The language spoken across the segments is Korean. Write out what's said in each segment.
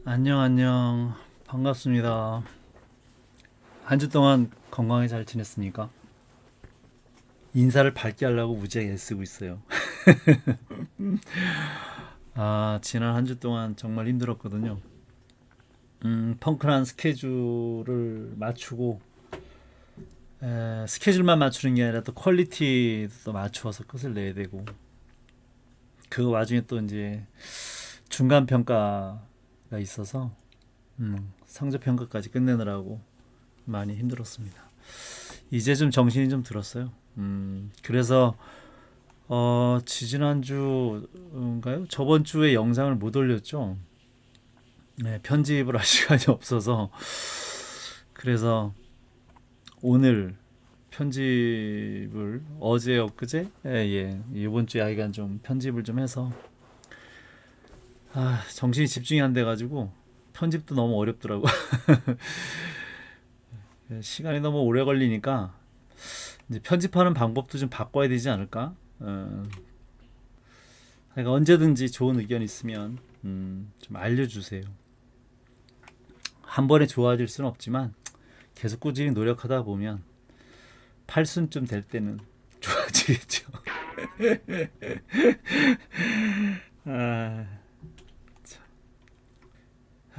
안녕, 안녕. 반갑습니다. 한 주 동안 건강히 잘 지냈습니까? 인사를 밝게 하려고 무지하게 애쓰고 있어요. 지난 한 주 동안 정말 힘들었거든요. 펑크한 스케줄을 맞추고, 스케줄만 맞추는 게 아니라 또 퀄리티도 맞추어서 끝을 내야 되고, 그 와중에 또 이제 중간 평가가 있어서, 성적 평가까지 끝내느라고 많이 힘들었습니다. 이제 좀 정신이 좀 들었어요. 그래서 지지난주인가요? 저번 주에 영상을 못 올렸죠. 네, 편집을 할 시간이 없어서 그래서 오늘 편집을 어제 엊그제 이번 주에 아이가 좀 편집을 좀 해서 정신이 집중이 안 돼가지고 편집도 너무 어렵더라고. 시간이 너무 오래 걸리니까 이제 편집하는 방법도 좀 바꿔야 되지 않을까? 그러니까 언제든지 좋은 의견 있으면 좀 알려주세요. 한 번에 좋아질 수는 없지만 계속 꾸준히 노력하다 보면 팔순쯤 될 때는 좋아지겠죠.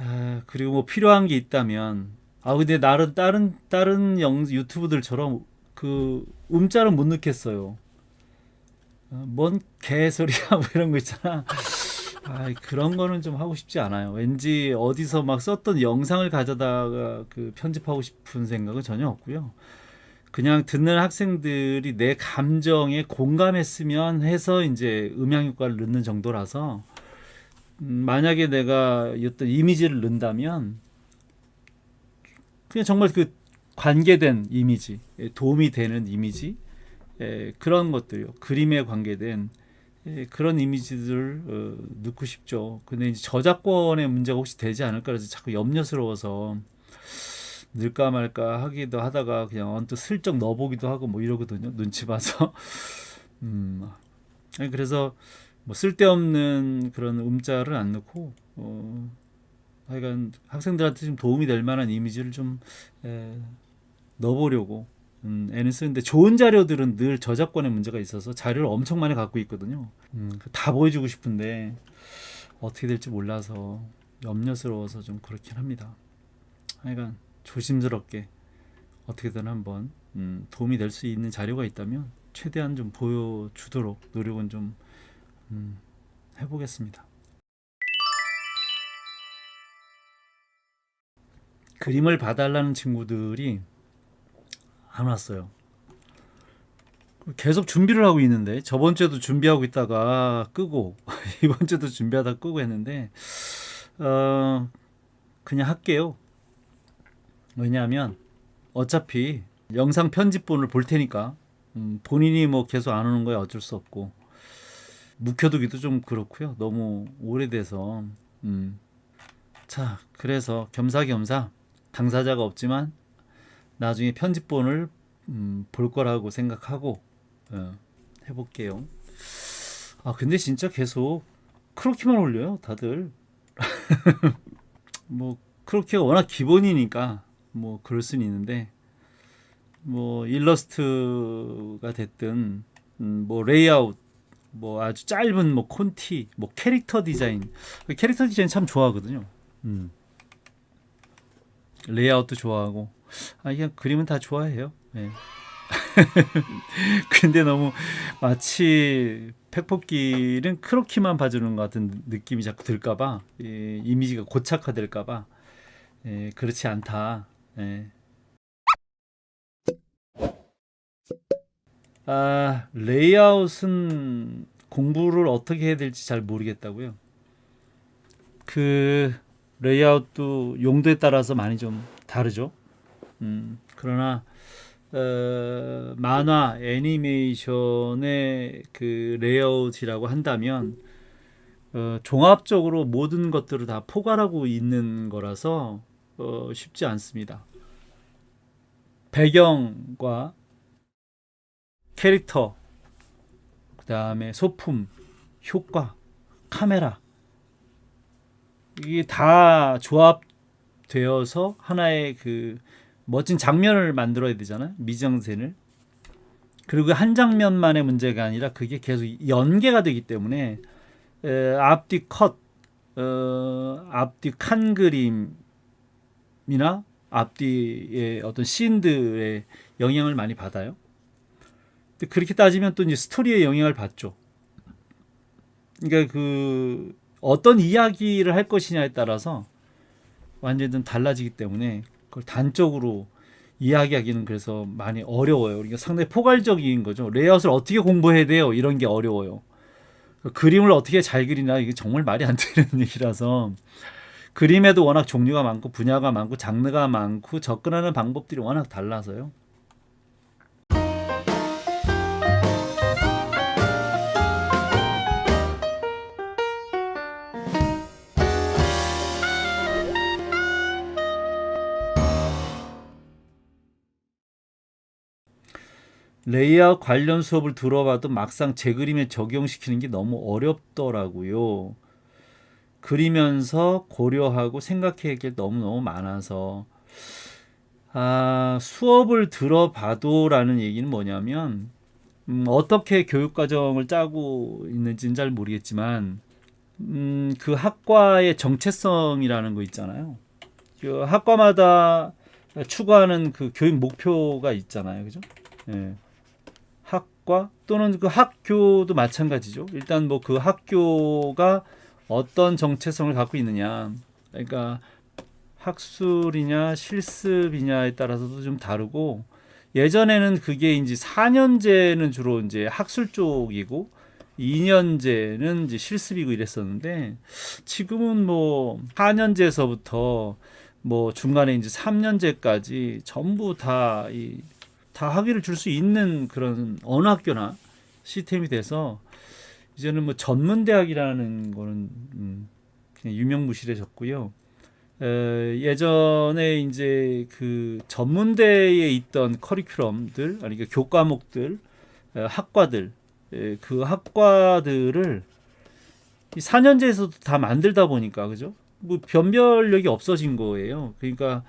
아, 그리고 뭐 필요한 게 있다면 근데 나는 다른 유튜브들처럼 그 음자를 못 넣겠어요. 뭔 개소리야 뭐 이런 거 있잖아. 그런 거는 좀 하고 싶지 않아요. 왠지 어디서 막 썼던 영상을 가져다가 그 편집하고 싶은 생각은 전혀 없고요. 그냥 듣는 학생들이 내 감정에 공감했으면 해서 이제 음향 효과를 넣는 정도라서 만약에 내가 어떤 이미지를 넣는다면 그냥 정말 그 관계된 이미지, 도움이 되는 이미지, 그런 것들요. 그림에 관계된 그런 이미지들 넣고 싶죠. 근데 이제 저작권의 문제가 혹시 되지 않을까 그래서 자꾸 염려스러워서 넣을까 말까 하기도 하다가 그냥 언뜻 슬쩍 넣어보기도 하고 뭐 이러거든요. 눈치 봐서. 음, 그래서 뭐 쓸데없는 그런 음자를 안 넣고 하여간 학생들한테 좀 도움이 될 만한 이미지를 좀 에, 넣어보려고 애는 쓰는데 좋은 자료들은 늘 저작권의 문제가 있어서 자료를 엄청 많이 갖고 있거든요. 다 보여주고 싶은데 어떻게 될지 몰라서 염려스러워서 좀 그렇긴 합니다. 하여간 조심스럽게 어떻게든 한번 도움이 될 수 있는 자료가 있다면 최대한 좀 보여주도록 노력은 좀 음, 해보겠습니다. 그림을 봐달라는 친구들이 안 왔어요. 계속 준비를 하고 있는데 저번 주에도 준비하고 있다가 끄고 이번 주도 준비하다 끄고 했는데 어, 그냥 할게요. 왜냐하면 어차피 영상 편집본을 볼 테니까 본인이 뭐 계속 안 오는 거야 어쩔 수 없고 묵혀두기도 좀 그렇고요. 너무 오래돼서 자 그래서 겸사겸사 당사자가 없지만 나중에 편집본을 볼 거라고 생각하고 어, 해볼게요. 근데 진짜 계속 크로키만 올려요 다들. 뭐 크로키가 워낙 기본이니까 뭐 그럴 수는 있는데 뭐 일러스트가 됐든 뭐 레이아웃 뭐 아주 짧은 뭐 콘티 뭐 캐릭터 디자인 참 좋아하거든요. 음, 레이아웃도 좋아하고 그냥 그림은 다 좋아해요. 예. 근데 너무 마치 팩포끼는 크로키만 봐주는 것 같은 느낌이 자꾸 들까봐 이미지가 고착화될까봐 그렇지 않다. 예. 레이아웃은 공부를 어떻게 해야 될지 잘 모르겠다고요. 그 레이아웃도 용도에 따라서 많이 좀 다르죠. 그러나 만화 애니메이션의 그 레이아웃이라고 한다면 종합적으로 모든 것들을 다 포괄하고 있는 거라서 쉽지 않습니다. 배경과 캐릭터, 그 다음에 소품, 효과, 카메라 이게 다 조합되어서 하나의 그 멋진 장면을 만들어야 되잖아요. 미장센을. 그리고 한 장면만의 문제가 아니라 그게 계속 연계가 되기 때문에 앞뒤 컷, 앞뒤 칸 그림이나 앞뒤의 어떤 씬들의 영향을 많이 받아요. 근데 그렇게 따지면 또 이제 스토리에 영향을 받죠. 그러니까 그 어떤 이야기를 할 것이냐에 따라서 완전히 좀 달라지기 때문에 그걸 단적으로 이야기하기는 그래서 많이 어려워요. 그러니까 상당히 포괄적인 거죠. 레이아웃을 어떻게 공부해야 돼요? 이런 게 어려워요. 그림을 어떻게 잘 그리나 이게 정말 말이 안 되는 얘기라서 그림에도 워낙 종류가 많고 분야가 많고 장르가 많고 접근하는 방법들이 워낙 달라서요. 레이아웃 관련 수업을 들어봐도 막상 제 그림에 적용시키는 게 너무 어렵더라고요. 그리면서 고려하고 생각해야 할 게 너무너무 많아서 수업을 들어봐도라는 얘기는 뭐냐면 어떻게 교육과정을 짜고 있는지는 잘 모르겠지만 그 학과의 정체성이라는 거 있잖아요. 그 학과마다 추구하는 그 교육 목표가 있잖아요. 그죠? 예. 학과 또는 그 학교도 마찬가지죠. 일단 뭐 그 학교가 어떤 정체성을 갖고 있느냐. 그러니까 학술이냐 실습이냐에 따라서도 좀 다르고 예전에는 그게 이제 4년제는 주로 이제 학술 쪽이고 2년제는 이제 실습이고 이랬었는데 지금은 뭐 4년제에서부터 뭐 중간에 이제 3년제까지 전부 다 학위를 줄 수 있는 그런 어느 학교나 시스템이 돼서 이제는 뭐 전문 대학이라는 거는 그냥 유명무실해졌고요. 예전에 이제 그 전문대에 있던 커리큘럼들, 아니 그 교과목들, 학과들, 그 학과들을 이 4년제에서도 다 만들다 보니까 그죠? 뭐 변별력이 없어진 거예요. 그러니까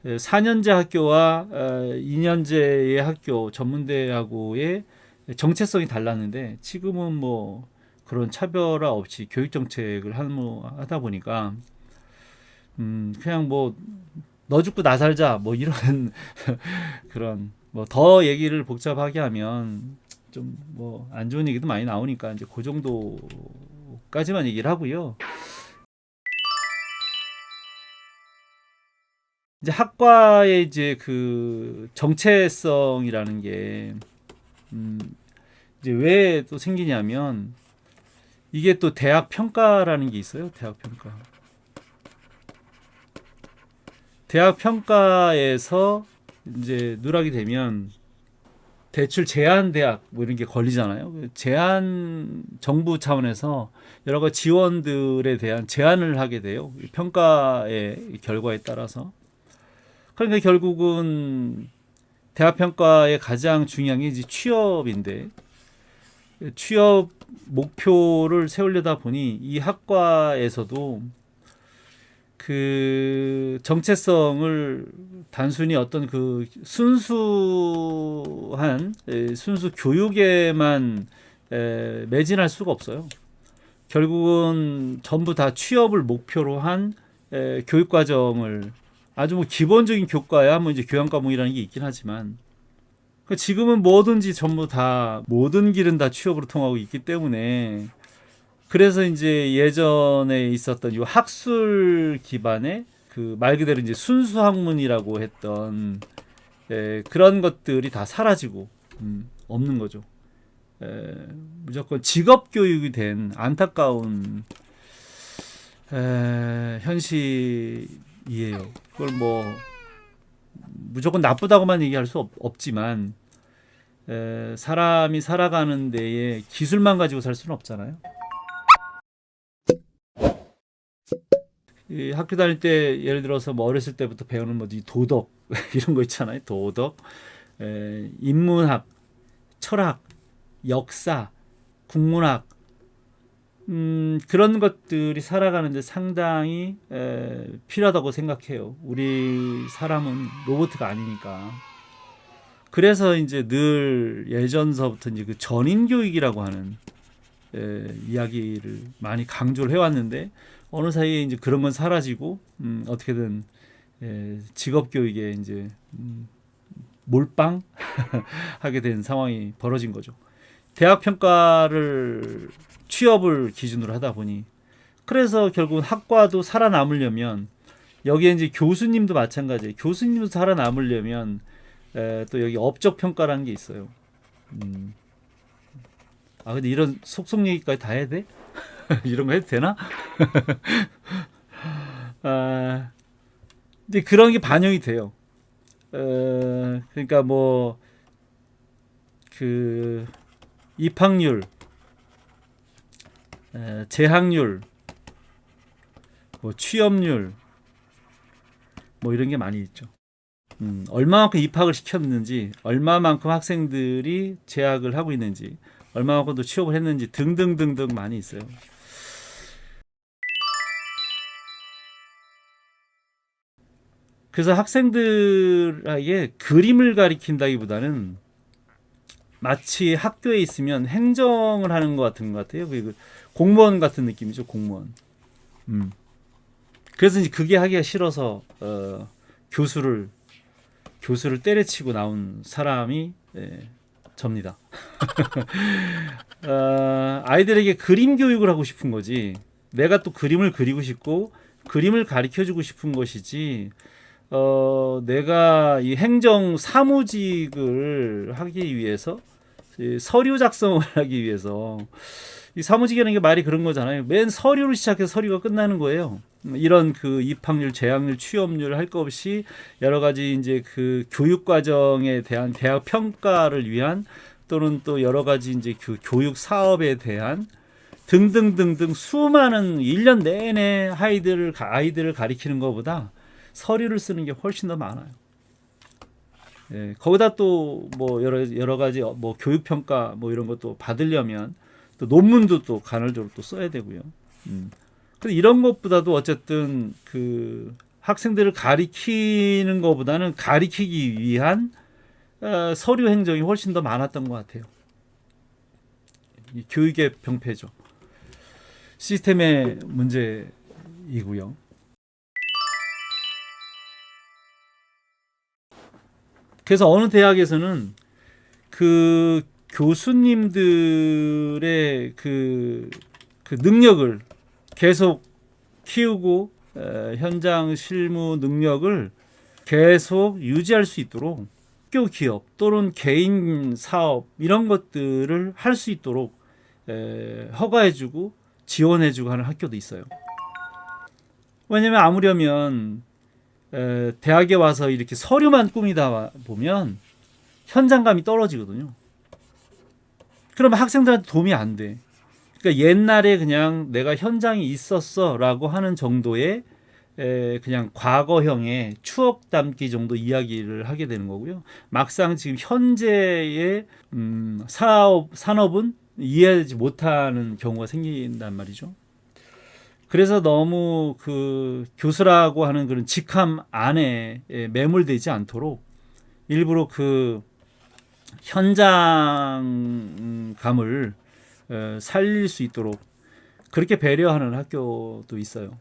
4년제 학교와 2년제의 학교 전문대하고의 정체성이 달랐는데 지금은 뭐 그런 차별화 없이 교육 정책을 하다 보니까 그냥 뭐 너 죽고 나 살자 뭐 이런 그런 뭐 더 얘기를 복잡하게 하면 좀 뭐 안 좋은 얘기도 많이 나오니까 이제 그 정도까지만 얘기를 하고요. 이제 학과의 이제 그 정체성이라는 게 이제 왜 또 생기냐면 이게 또 대학 평가라는 게 있어요. 대학 평가. 대학 평가에서 이제 누락이 되면 대출 제한 대학 뭐 이런 게 걸리잖아요. 제한 정부 차원에서 여러 가지 지원들에 대한 제한을 하게 돼요. 평가의 결과에 따라서. 그러니까 결국은 대학 평가의 가장 중요한 게 이제 취업인데 취업 목표를 세우려다 보니 이 학과에서도 그 정체성을 단순히 어떤 그 순수한 순수 교육에만 매진할 수가 없어요. 결국은 전부 다 취업을 목표로 한 교육 과정을 아주 뭐 기본적인 교과야 뭐 이제 교양 과목이라는 게 있긴 하지만 지금은 뭐든지 전부 다 모든 길은 다 취업으로 통하고 있기 때문에 그래서 이제 예전에 있었던 이 학술 기반의 그 말 그대로 이제 순수 학문이라고 했던 그런 것들이 다 사라지고 없는 거죠. 무조건 직업 교육이 된 안타까운 현실이에요. 그걸 뭐 무조건 나쁘다고만 얘기할 수 없지만 사람이 살아가는 데에 기술만 가지고 살 수는 없잖아요. 이 학교 다닐 때 예를 들어서 뭐 어렸을 때부터 배우는 뭐지 도덕 이런 거 있잖아요. 도덕, 인문학, 철학, 역사, 국문학 그런 것들이 살아가는데 상당히 필요하다고 생각해요. 우리 사람은 로봇가 아니니까. 그래서 이제 늘 예전서부터 이제 그 전인 교육이라고 하는 이야기를 많이 강조를 해왔는데 어느 사이에 이제 그런 건 사라지고 어떻게든 직업 교육에 이제 몰빵 하게 된 상황이 벌어진 거죠. 대학 평가를 취업을 기준으로 하다 보니 그래서 결국은 학과도 살아남으려면 여기에 이제 교수님도 마찬가지예요. 교수님도 살아남으려면 또 여기 업적 평가라는 게 있어요. 아 근데 이런 속속 얘기까지 다 해야 돼? 이런 거 해도 되나? 아, 근데 그런 게 반영이 돼요. 그러니까 뭐 그 입학률, 재학률, 뭐 취업률, 뭐 이런 게 많이 있죠. 얼마만큼 입학을 시켰는지, 얼마만큼 학생들이 재학을 하고 있는지, 얼마만큼 또 취업을 했는지 등등등등 많이 있어요. 그래서 학생들에게 그림을 가리킨다기보다는 마치 학교에 있으면 행정을 하는 것 같은 것 같아요. 그 공무원 같은 느낌이죠, 공무원. 그래서 이제 그게 하기가 싫어서 교수를 때려치고 나온 사람이 접니다. 아이들에게 그림 교육을 하고 싶은 거지. 내가 또 그림을 그리고 싶고 그림을 가르쳐주고 싶은 것이지. 내가 이 행정 사무직을 하기 위해서 서류 작성을 하기 위해서 이 사무직이라는 게 말이 그런 거잖아요. 맨 서류로 시작해서 서류가 끝나는 거예요. 이런 그 입학률, 재학률, 취업률 할 거 없이 여러 가지 이제 그 교육 과정에 대한 대학 평가를 위한 또는 또 여러 가지 이제 그 교육 사업에 대한 등등등등 수많은 1년 내내 아이들을 가리키는 것보다 서류를 쓰는 게 훨씬 더 많아요. 예, 거기다 또 뭐 여러 가지 뭐 교육 평가 뭐 이런 것도 받으려면 또 논문도 또 간헐적으로 또 써야 되고요. 근데 이런 것보다도 어쨌든 그 학생들을 가리키는 것보다는 가리키기 위한 서류 행정이 훨씬 더 많았던 것 같아요. 이 교육의 병폐죠. 시스템의 문제이고요. 그래서 어느 대학에서는 그 교수님들의 그 능력을 계속 키우고 현장 실무 능력을 계속 유지할 수 있도록 학교 기업 또는 개인 사업 이런 것들을 할 수 있도록 허가해주고 지원해주고 하는 학교도 있어요. 왜냐하면 아무려면 대학에 와서 이렇게 서류만 꾸미다 보면 현장감이 떨어지거든요. 그러면 학생들한테 도움이 안 돼. 그러니까 옛날에 그냥 내가 현장에 있었어라고 하는 정도의 그냥 과거형의 추억 담기 정도 이야기를 하게 되는 거고요. 막상 지금 현재의 산업은 이해하지 못하는 경우가 생긴단 말이죠. 그래서 너무 그 교수라고 하는 그런 직함 안에 매몰되지 않도록 일부러 그 현장감을 살릴 수 있도록 그렇게 배려하는 학교도 있어요.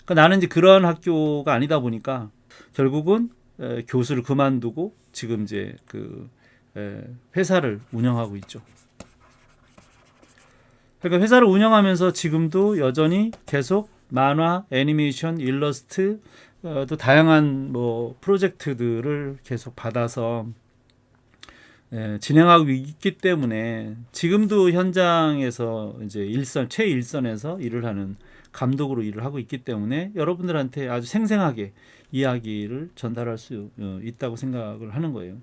그러니까 나는 이제 그런 학교가 아니다 보니까 결국은 교수를 그만두고 지금 이제 그 회사를 운영하고 있죠. 그러니까 회사를 운영하면서 지금도 여전히 계속 만화, 애니메이션, 일러스트 또 다양한 뭐 프로젝트들을 계속 받아서 진행하고 있기 때문에 지금도 현장에서 이제 최일선에서 일을 하는 감독으로 일을 하고 있기 때문에 여러분들한테 아주 생생하게 이야기를 전달할 수 있다고 생각을 하는 거예요.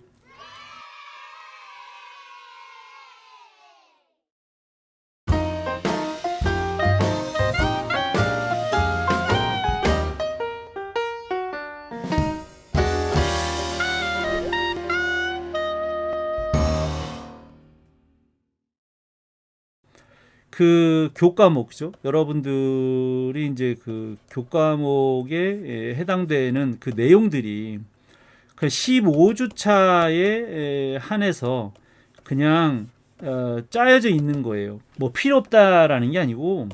그 교과목이죠. 여러분들이 이제 그 교과목에 해당되는 그 내용들이 그 15주 차에 한해서 그냥 짜여져 있는 거예요. 뭐 필요 없다라는 게 아니고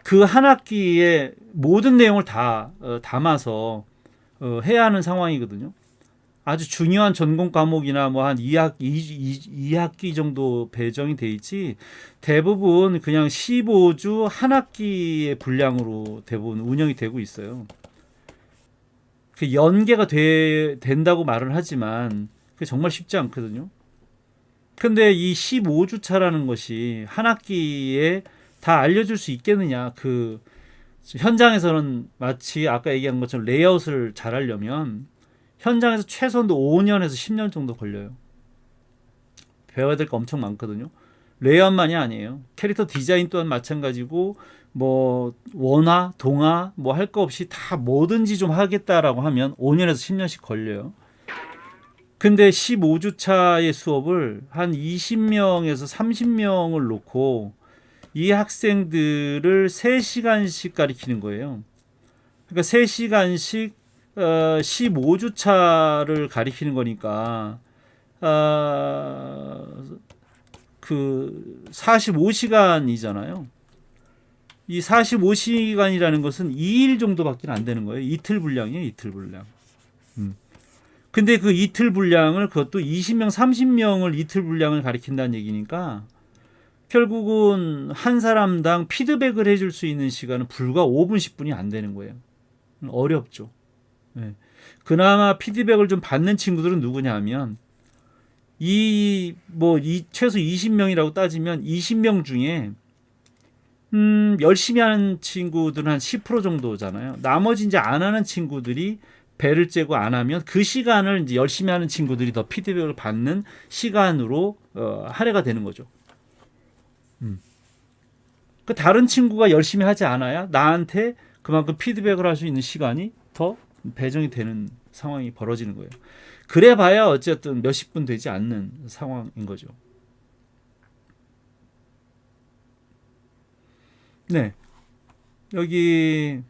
그 한 학기에 모든 내용을 다 담아서 해야 하는 상황이거든요. 아주 중요한 전공 과목이나 뭐 한 2학기 정도 배정이 돼 있지 대부분 그냥 15주 한 학기의 분량으로 대부분 운영이 되고 있어요. 그 연계가 된다고 말을 하지만 그게 정말 쉽지 않거든요. 근데 이 15주 차라는 것이 한 학기에 다 알려줄 수 있겠느냐. 그 현장에서는 마치 아까 얘기한 것처럼 레이아웃을 잘 하려면 현장에서 최소한도 5년에서 10년 정도 걸려요. 배워야 될 거 엄청 많거든요. 레이아웃만이 아니에요. 캐릭터 디자인 또한 마찬가지고 뭐 원화, 동화 뭐 할 거 없이 다 뭐든지 좀 하겠다라고 하면 5년에서 10년씩 걸려요. 근데 15주 차의 수업을 한 20명에서 30명을 놓고 이 학생들을 3시간씩 가르치는 거예요. 그러니까 3시간씩 15주 차를 가리키는 거니까 그 45시간이잖아요. 이 45시간이라는 것은 2일 정도밖에 안 되는 거예요. 이틀 분량이에요. 이틀 분량. 근데 그 이틀 분량을 그것도 20명, 30명을 이틀 분량을 가리킨다는 얘기니까 결국은 한 사람당 피드백을 해줄 수 있는 시간은 불과 5분, 10분이 안 되는 거예요. 어렵죠. 네. 그나마 피드백을 좀 받는 친구들은 누구냐 하면 이 최소 20명이라고 따지면 20명 중에 열심히 하는 친구들은 한 10% 정도잖아요. 나머지 이제 안 하는 친구들이 배를 째고 안 하면 그 시간을 이제 열심히 하는 친구들이 더 피드백을 받는 시간으로 할애가 되는 거죠. 그 다른 친구가 열심히 하지 않아야 나한테 그만큼 피드백을 할 수 있는 시간이 더 배정이 되는 상황이 벌어지는 거예요. 그래 봐야 어쨌든 몇십 분 되지 않는 상황인 거죠. 네. 여기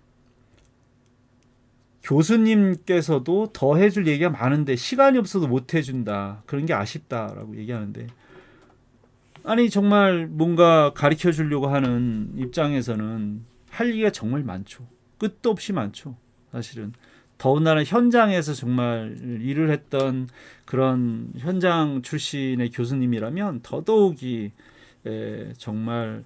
교수님께서도 더 해줄 얘기가 많은데 시간이 없어도 못 해준다. 그런 게 아쉽다라고 얘기하는데 아니 정말 뭔가 가르쳐 주려고 하는 입장에서는 할 얘기가 정말 많죠. 끝도 없이 많죠. 사실은. 더군다나 현장에서 정말 일을 했던 그런 현장 출신의 교수님이라면 더더욱이 정말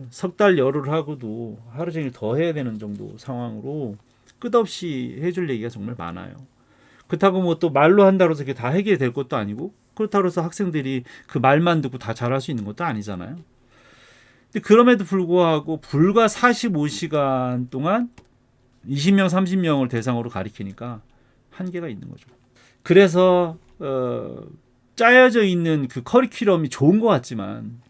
석 달 열흘 하고도 하루 종일 더 해야 되는 정도 상황으로 끝없이 해줄 얘기가 정말 많아요. 그렇다고 뭐 또 말로 한다고 해서 다 해결될 것도 아니고 그렇다고 해서 학생들이 그 말만 듣고 다 잘할 수 있는 것도 아니잖아요. 근데 그럼에도 불구하고 불과 45시간 동안 20명, 30명을 대상으로 가리키니까 한계가 있는 거죠. 그래서 짜여져 있는 그 커리큘럼이 좋은 것 같지만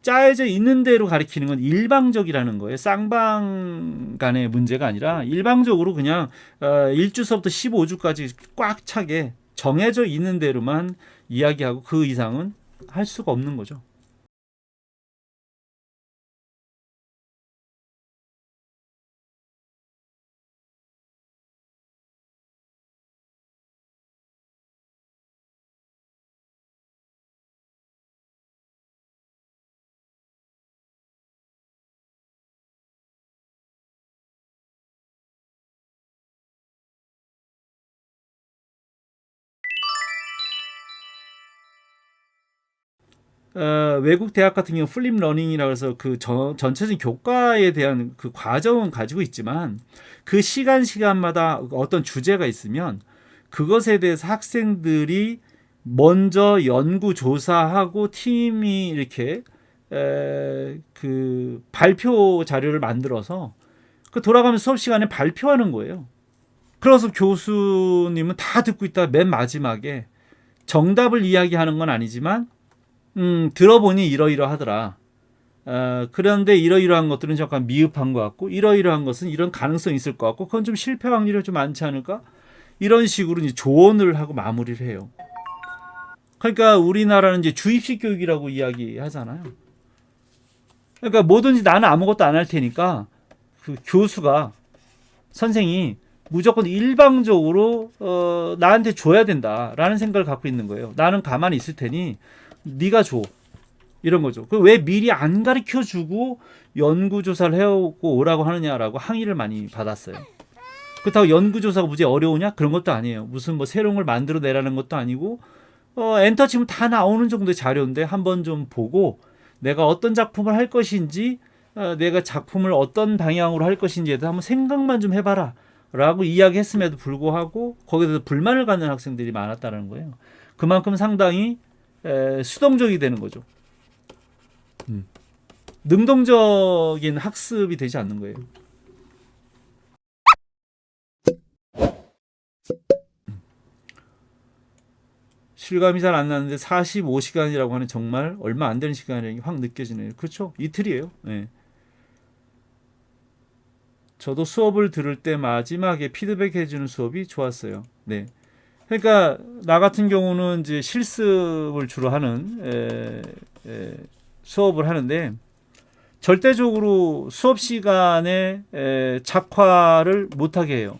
짜여져 있는 대로 가리키는 건 일방적이라는 거예요. 쌍방 간의 문제가 아니라 일방적으로 그냥 1주서부터 15주까지 꽉 차게 정해져 있는 대로만 이야기하고 그 이상은 할 수가 없는 거죠. 외국 대학 같은 경우 플립 러닝이라고 해서 그 전체적인 교과에 대한 그 과정은 가지고 있지만 그 시간마다 어떤 주제가 있으면 그것에 대해서 학생들이 먼저 연구 조사하고 팀이 이렇게 그 발표 자료를 만들어서 그 돌아가면서 수업 시간에 발표하는 거예요. 그래서 교수님은 다 듣고 있다가 맨 마지막에 정답을 이야기하는 건 아니지만 들어보니 이러이러하더라. 그런데 이러이러한 것들은 약간 미흡한 것 같고 이러이러한 것은 이런 가능성이 있을 것 같고 그건 좀 실패 확률이 좀 많지 않을까? 이런 식으로 이제 조언을 하고 마무리를 해요. 그러니까 우리나라는 이제 주입식 교육이라고 이야기하잖아요. 그러니까 뭐든지 나는 아무것도 안 할 테니까 그 교수가 선생이 무조건 일방적으로 나한테 줘야 된다라는 생각을 갖고 있는 거예요. 나는 가만히 있을 테니 네가 줘. 이런 거죠. 그 왜 미리 안 가르쳐 주고 연구조사를 해오고 오라고 하느냐라고 항의를 많이 받았어요. 그렇다고 연구조사가 무지 어려우냐? 그런 것도 아니에요. 무슨 뭐 새로운 걸 만들어내라는 것도 아니고 엔터 치면 다 나오는 정도의 자료인데 한번 좀 보고 내가 어떤 작품을 할 것인지 내가 작품을 어떤 방향으로 할 것인지에 대해서 한번 생각만 좀 해봐라 라고 이야기했음에도 불구하고 거기에 대해서 불만을 갖는 학생들이 많았다는 거예요. 그만큼 상당히 수동적이 되는 거죠. 능동적인 학습이 되지 않는 거예요. 실감이 잘 안 나는데 45시간이라고 하는 정말 얼마 안 되는 시간이 확 느껴지네요. 그렇죠? 이틀이에요. 네. 저도 수업을 들을 때 마지막에 피드백 해주는 수업이 좋았어요. 네. 그러니까 나 같은 경우는 이제 실습을 주로 하는 수업을 하는데 절대적으로 수업 시간에 작화를 못하게 해요.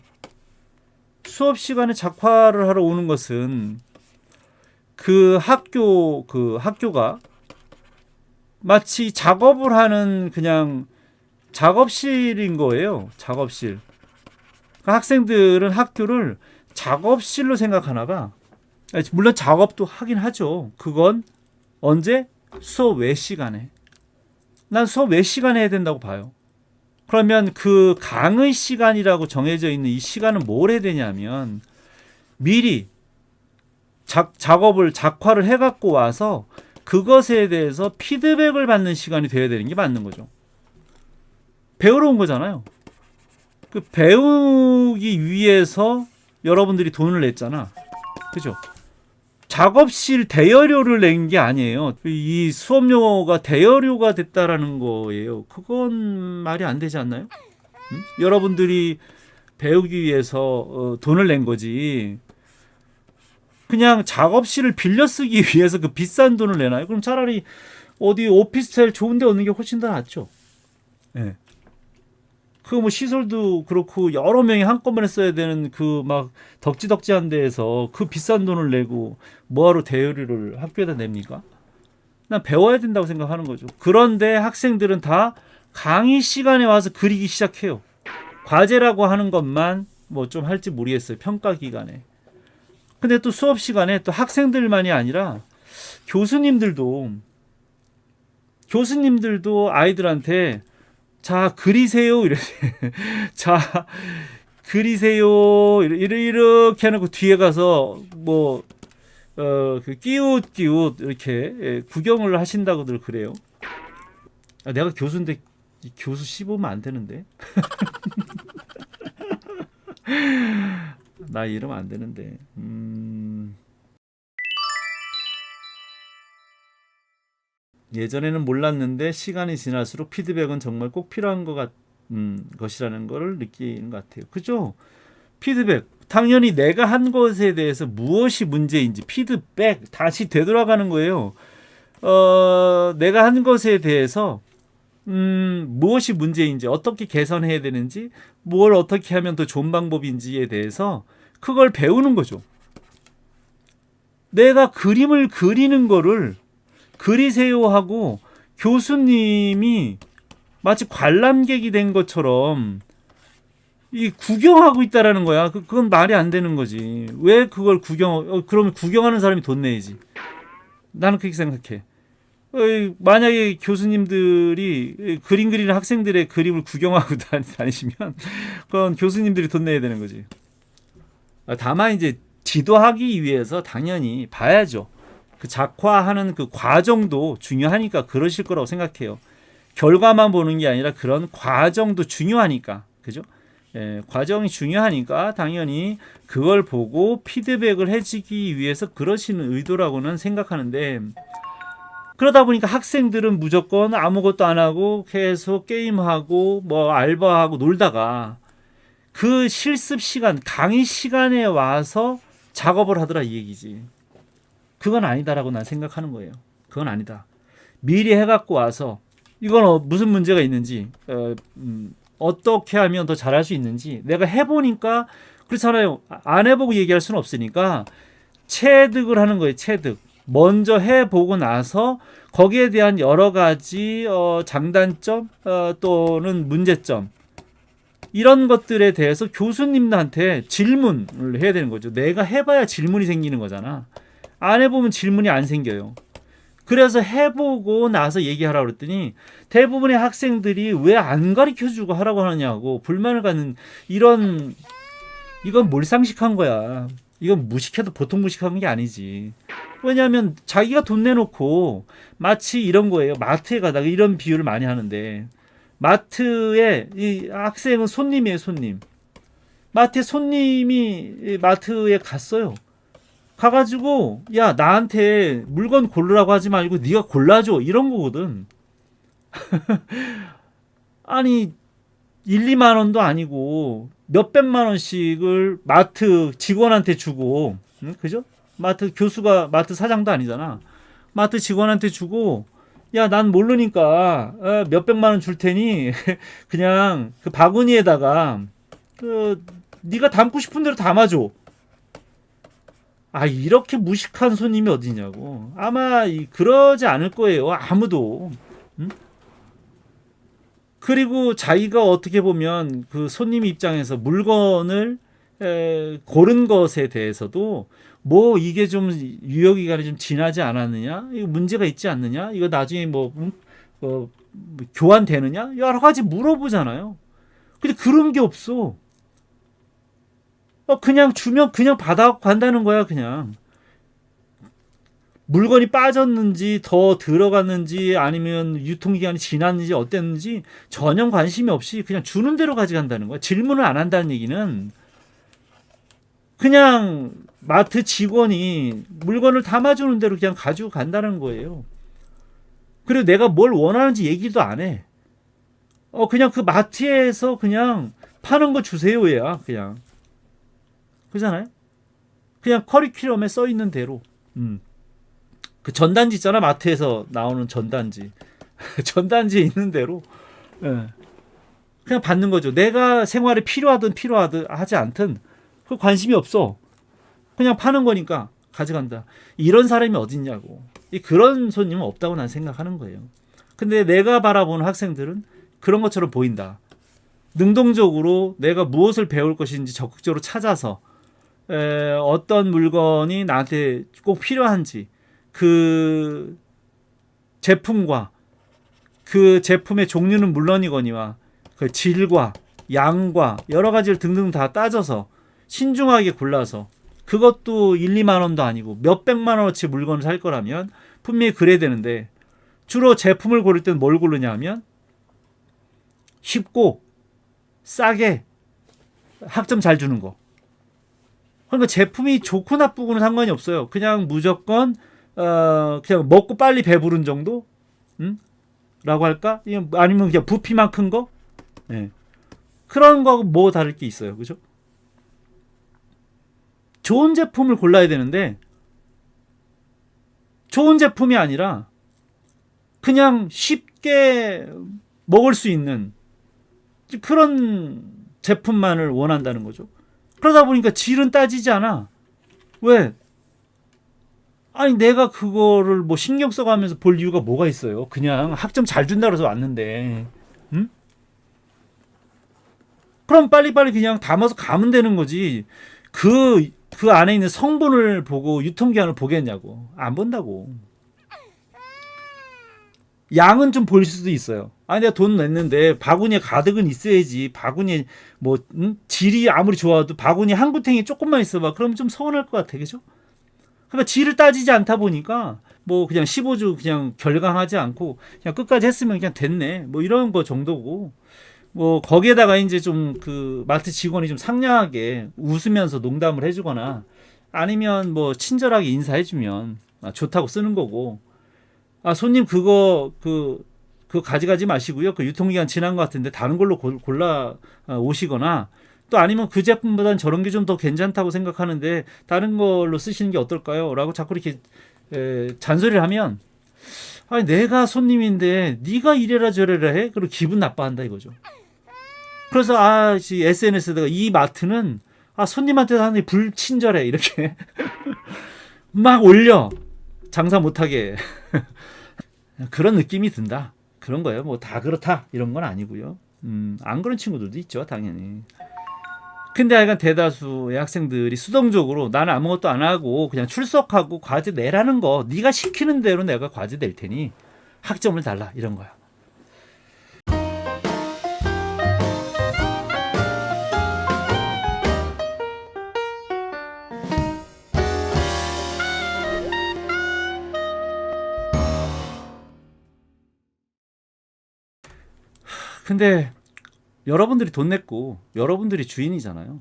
수업 시간에 작화를 하러 오는 것은 그 학교가 마치 작업을 하는 그냥 작업실인 거예요. 작업실. 그러니까 학생들은 학교를 작업실로 생각하나 봐. 물론 작업도 하긴 하죠. 그건 언제? 수업 외 시간에. 난 수업 외 시간에 해야 된다고 봐요. 그러면 그 강의 시간이라고 정해져 있는 이 시간은 뭘 해야 되냐면 미리 작화를 해갖고 와서 그것에 대해서 피드백을 받는 시간이 돼야 되는 게 맞는 거죠. 배우러 온 거잖아요. 그 배우기 위해서 여러분들이 돈을 냈잖아. 그죠? 작업실 대여료를 낸 게 아니에요. 이 수업료가 대여료가 됐다라는 거예요. 그건 말이 안 되지 않나요? 응? 여러분들이 배우기 위해서 돈을 낸 거지. 그냥 작업실을 빌려 쓰기 위해서 그 비싼 돈을 내나요? 그럼 차라리 어디 오피스텔 좋은 데 얻는 게 훨씬 더 낫죠. 네. 그 뭐 시설도 그렇고 여러 명이 한꺼번에 써야 되는 그 막 덕지덕지한 데에서 그 비싼 돈을 내고 뭐하러 대여료를 학교에다 냅니까? 난 배워야 된다고 생각하는 거죠. 그런데 학생들은 다 강의 시간에 와서 그리기 시작해요. 과제라고 하는 것만 뭐 좀 할지 모르겠어요. 평가 기간에. 근데 또 수업 시간에 또 학생들만이 아니라 교수님들도 아이들한테 자 그리세요 이래 자 그리세요 이렇게 해놓고 뒤에 가서 뭐 그 끼웃 이렇게 구경을 하신다고들 그래요. 내가 교수인데 교수 씹으면 안 되는데 나 이러면 안 되는데. 예전에는 몰랐는데 시간이 지날수록 피드백은 정말 꼭 필요한 것이라는 것을 느끼는 것 같아요. 그죠? 피드백. 당연히 내가 한 것에 대해서 무엇이 문제인지 피드백 다시 되돌아가는 거예요. 내가 한 것에 대해서 무엇이 문제인지 어떻게 개선해야 되는지 뭘 어떻게 하면 더 좋은 방법인지에 대해서 그걸 배우는 거죠. 내가 그림을 그리는 거를 그리세요 하고 교수님이 마치 관람객이 된 것처럼 이 구경하고 있다라는 거야. 그건 말이 안 되는 거지. 왜 그걸 그러면 구경하는 사람이 돈 내야지. 나는 그렇게 생각해. 만약에 교수님들이 그림 그리는 학생들의 그림을 구경하고 다니시면 그건 교수님들이 돈 내야 되는 거지. 다만 이제 지도하기 위해서 당연히 봐야죠. 그 작화하는 그 과정도 중요하니까 그러실 거라고 생각해요. 결과만 보는 게 아니라 그런 과정도 중요하니까. 그죠? 과정이 중요하니까 당연히 그걸 보고 피드백을 해주기 위해서 그러시는 의도라고는 생각하는데 그러다 보니까 학생들은 무조건 아무것도 안 하고 계속 게임하고 뭐 알바하고 놀다가 그 실습 시간, 강의 시간에 와서 작업을 하더라 이 얘기지. 그건 아니다라고 난 생각하는 거예요. 그건 아니다. 미리 해갖고 와서 이건 무슨 문제가 있는지, 어떻게 하면 더 잘할 수 있는지 내가 해보니까 그렇잖아요. 안 해보고 얘기할 수는 없으니까 체득을 하는 거예요. 체득. 먼저 해보고 나서 거기에 대한 여러 가지 장단점 또는 문제점 이런 것들에 대해서 교수님한테 질문을 해야 되는 거죠. 내가 해봐야 질문이 생기는 거잖아. 안 해보면 질문이 안 생겨요. 그래서 해보고 나서 얘기하라고 그랬더니 대부분의 학생들이 왜 안 가르쳐주고 하라고 하느냐고 불만을 갖는 이건 몰상식한 거야. 이건 무식해도 보통 무식한 게 아니지. 왜냐하면 자기가 돈 내놓고 마치 이런 거예요. 마트에 가다가 이런 비유를 많이 하는데 마트에 이 학생은 손님이에요. 손님. 마트에 손님이 마트에 갔어요. 가가지고 야 나한테 물건 고르라고 하지 말고 네가 골라줘 이런 거거든. 아니 1, 2만 원도 아니고 몇백만 원씩을 마트 직원한테 주고 그죠? 마트 교수가 마트 사장도 아니잖아. 마트 직원한테 주고 야 난 모르니까 몇백만 원 줄 테니 그냥 그 바구니에다가 그 네가 담고 싶은 대로 담아줘. 아 이렇게 무식한 손님이 어디냐고. 아마 그러지 않을 거예요. 아무도. 응? 그리고 자기가 어떻게 보면 그 손님 입장에서 물건을 고른 것에 대해서도 뭐 이게 좀 유효기간이 좀 지나지 않았느냐, 이거 문제가 있지 않느냐, 이거 나중에 뭐 교환되느냐 여러 가지 물어보잖아요. 근데 그런 게 없어. 그냥 주면 그냥 받아 간다는 거야. 그냥 물건이 빠졌는지 더 들어갔는지 아니면 유통기간이 지났는지 어땠는지 전혀 관심이 없이 그냥 주는 대로 가져간다는 거야. 질문을 안 한다는 얘기는 그냥 마트 직원이 물건을 담아주는 대로 그냥 가지고 간다는 거예요. 그리고 내가 뭘 원하는지 얘기도 안 해. 그냥 그 마트에서 그냥 파는 거 주세요야. 그냥 그잖아요. 그냥 커리큘럼에 써 있는 대로. 그 전단지 있잖아. 마트에서 나오는 전단지. 전단지에 있는 대로 그냥 받는 거죠. 내가 생활에 필요하든 하지 않든 그 관심이 없어. 그냥 파는 거니까 가져간다. 이런 사람이 어딨냐고. 그런 손님은 없다고 난 생각하는 거예요. 근데 내가 바라보는 학생들은 그런 것처럼 보인다. 능동적으로 내가 무엇을 배울 것인지 적극적으로 찾아서 어떤 물건이 나한테 꼭 필요한지 그 제품과 그 제품의 종류는 물론이거니와 그 질과 양과 여러 가지를 등등 다 따져서 신중하게 골라서 그것도 1, 2만 원도 아니고 몇백만 원어치 물건을 살 거라면 분명히 그래야 되는데 주로 제품을 고를 때는 뭘 고르냐 하면 쉽고 싸게 학점 잘 주는 거. 그러니까 제품이 좋고 나쁘고는 상관이 없어요. 그냥 무조건 그냥 먹고 빨리 배부른 정도? 라고 할까? 아니면 그냥 부피만 큰 거? 네. 그런 거하고 뭐 다를 게 있어요. 그죠? 좋은 제품을 골라야 되는데 좋은 제품이 아니라 그냥 쉽게 먹을 수 있는 그런 제품만을 원한다는 거죠. 그러다 보니까 질은 따지지 않아. 왜? 아니 내가 그거를 뭐 신경 써가면서 볼 이유가 뭐가 있어요. 그냥 학점 잘 준다 그래서 왔는데 그럼 빨리빨리 그냥 담아서 가면 되는 거지. 그 안에 있는 성분을 보고 유통기한을 보겠냐고. 안 본다고. 양은 좀 볼 수도 있어요. 아니 내가 돈 냈는데 바구니에 가득은 있어야지. 바구니에 뭐 질이 아무리 좋아도 바구니 한 구탱이 조금만 있어봐. 그럼 좀 서운할 것 같아. 그죠? 그러니까 질을 따지지 않다 보니까 뭐 그냥 15주 그냥 결강하지 않고 그냥 끝까지 했으면 그냥 됐네. 뭐 이런 거 정도고. 뭐 거기에다가 이제 좀 그 마트 직원이 좀 상냥하게 웃으면서 농담을 해주거나 아니면 뭐 친절하게 인사해주면 좋다고 쓰는 거고. 손님 그거 가져가지 마시고요. 그 유통기한 지난 것 같은데 다른 걸로 골라 오시거나 또 아니면 그 제품보다는 저런 게 좀 더 괜찮다고 생각하는데 다른 걸로 쓰시는 게 어떨까요? 라고 자꾸 이렇게 잔소리를 하면 아니 내가 손님인데 네가 이래라 저래라 해? 그리고 기분 나빠한다 이거죠. 그래서 SNS에다가 이 마트는 손님한테 하는 불친절해 이렇게 막 올려 장사 못하게 그런 느낌이 든다. 그런 거예요. 뭐 다 그렇다 이런 건 아니고요. 안 그런 친구들도 있죠, 당연히. 근데 하여간 대다수의 학생들이 수동적으로 나는 아무것도 안 하고 그냥 출석하고 과제 내라는 거, 네가 시키는 대로 내가 과제 낼 테니 학점을 달라 이런 거야. 근데 여러분들이 돈 냈고 여러분들이 주인이잖아요.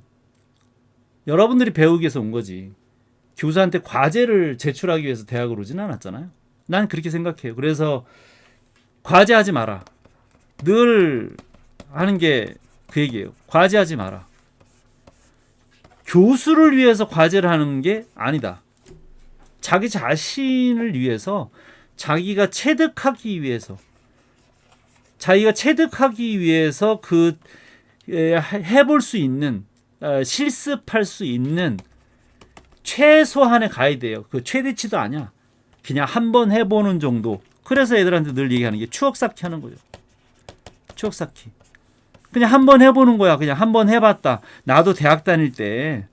여러분들이 배우기 위해서 온 거지. 교사한테 과제를 제출하기 위해서 대학을 오진 않았잖아요. 난 그렇게 생각해요. 그래서 과제하지 마라. 늘 하는 게 그 얘기예요. 과제하지 마라. 교수를 위해서 과제를 하는 게 아니다. 자기 자신을 위해서, 자기가 체득하기 위해서 해볼 수 있는, 실습할 수 있는 최소한의 가이드예요. 그 최대치도 아니야. 그냥 한번 해보는 정도. 그래서 애들한테 늘 얘기하는 게 추억 쌓기 하는 거죠. 추억 쌓기. 그냥 한번 해보는 거야. 그냥 한번 해봤다. 나도 대학 다닐 때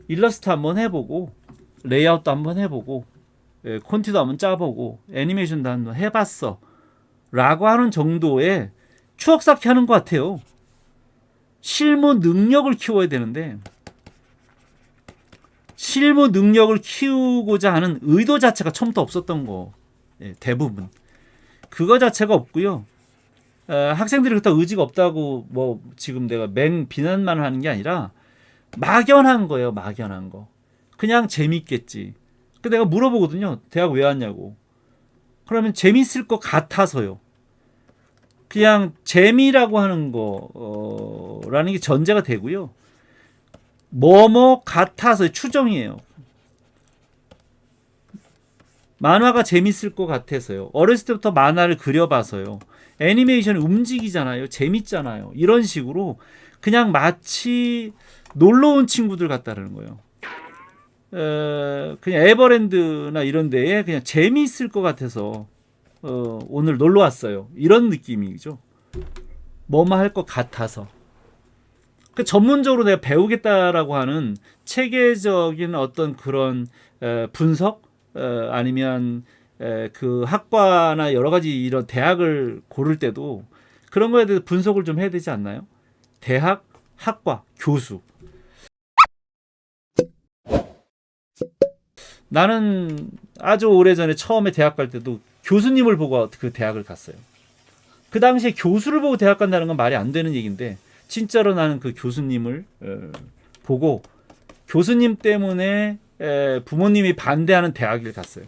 일러스트 한번 해보고, 레이아웃도 한번 해보고, 콘티도 한번 짜보고, 애니메이션도 한번 해봤어. 라고 하는 정도의 추억 쌓기 하는 것 같아요. 실무 능력을 키워야 되는데, 실무 능력을 키우고자 하는 의도 자체가 처음부터 없었던 거. 대부분. 그거 자체가 없고요. 학생들이 그렇다고 의지가 없다고 뭐 지금 내가 비난만 하는 게 아니라 막연한 거예요. 막연한 거. 그냥 재밌겠지. 그 내가 물어보거든요. 대학 왜 왔냐고. 그러면 재밌을 것 같아서요. 그냥 재미라고 하는 거라는 게 전제가 되고요. 뭐뭐 같아서 추정이에요. 만화가 재밌을 것 같아서요. 어렸을 때부터 만화를 그려봐서요. 애니메이션이 움직이잖아요. 재밌잖아요. 이런 식으로 그냥 마치 놀러 온 친구들 같다는 거예요. 그냥 에버랜드나 이런 데에 그냥 재미있을 것 같아서 오늘 놀러 왔어요. 이런 느낌이죠. 뭐뭐 할 것 같아서. 그 전문적으로 내가 배우겠다라고 하는 체계적인 어떤 그런 분석 아니면 그 학과나 여러 가지 이런 대학을 고를 때도 그런 거에 대해서 분석을 좀 해야 되지 않나요? 대학, 학과, 교수. 나는 아주 오래전에 처음에 대학 갈 때도 교수님을 보고 그 대학을 갔어요. 그 당시에 교수를 보고 대학 간다는 건 말이 안 되는 얘기인데 진짜로 나는 그 교수님을 보고 교수님 때문에 부모님이 반대하는 대학을 갔어요.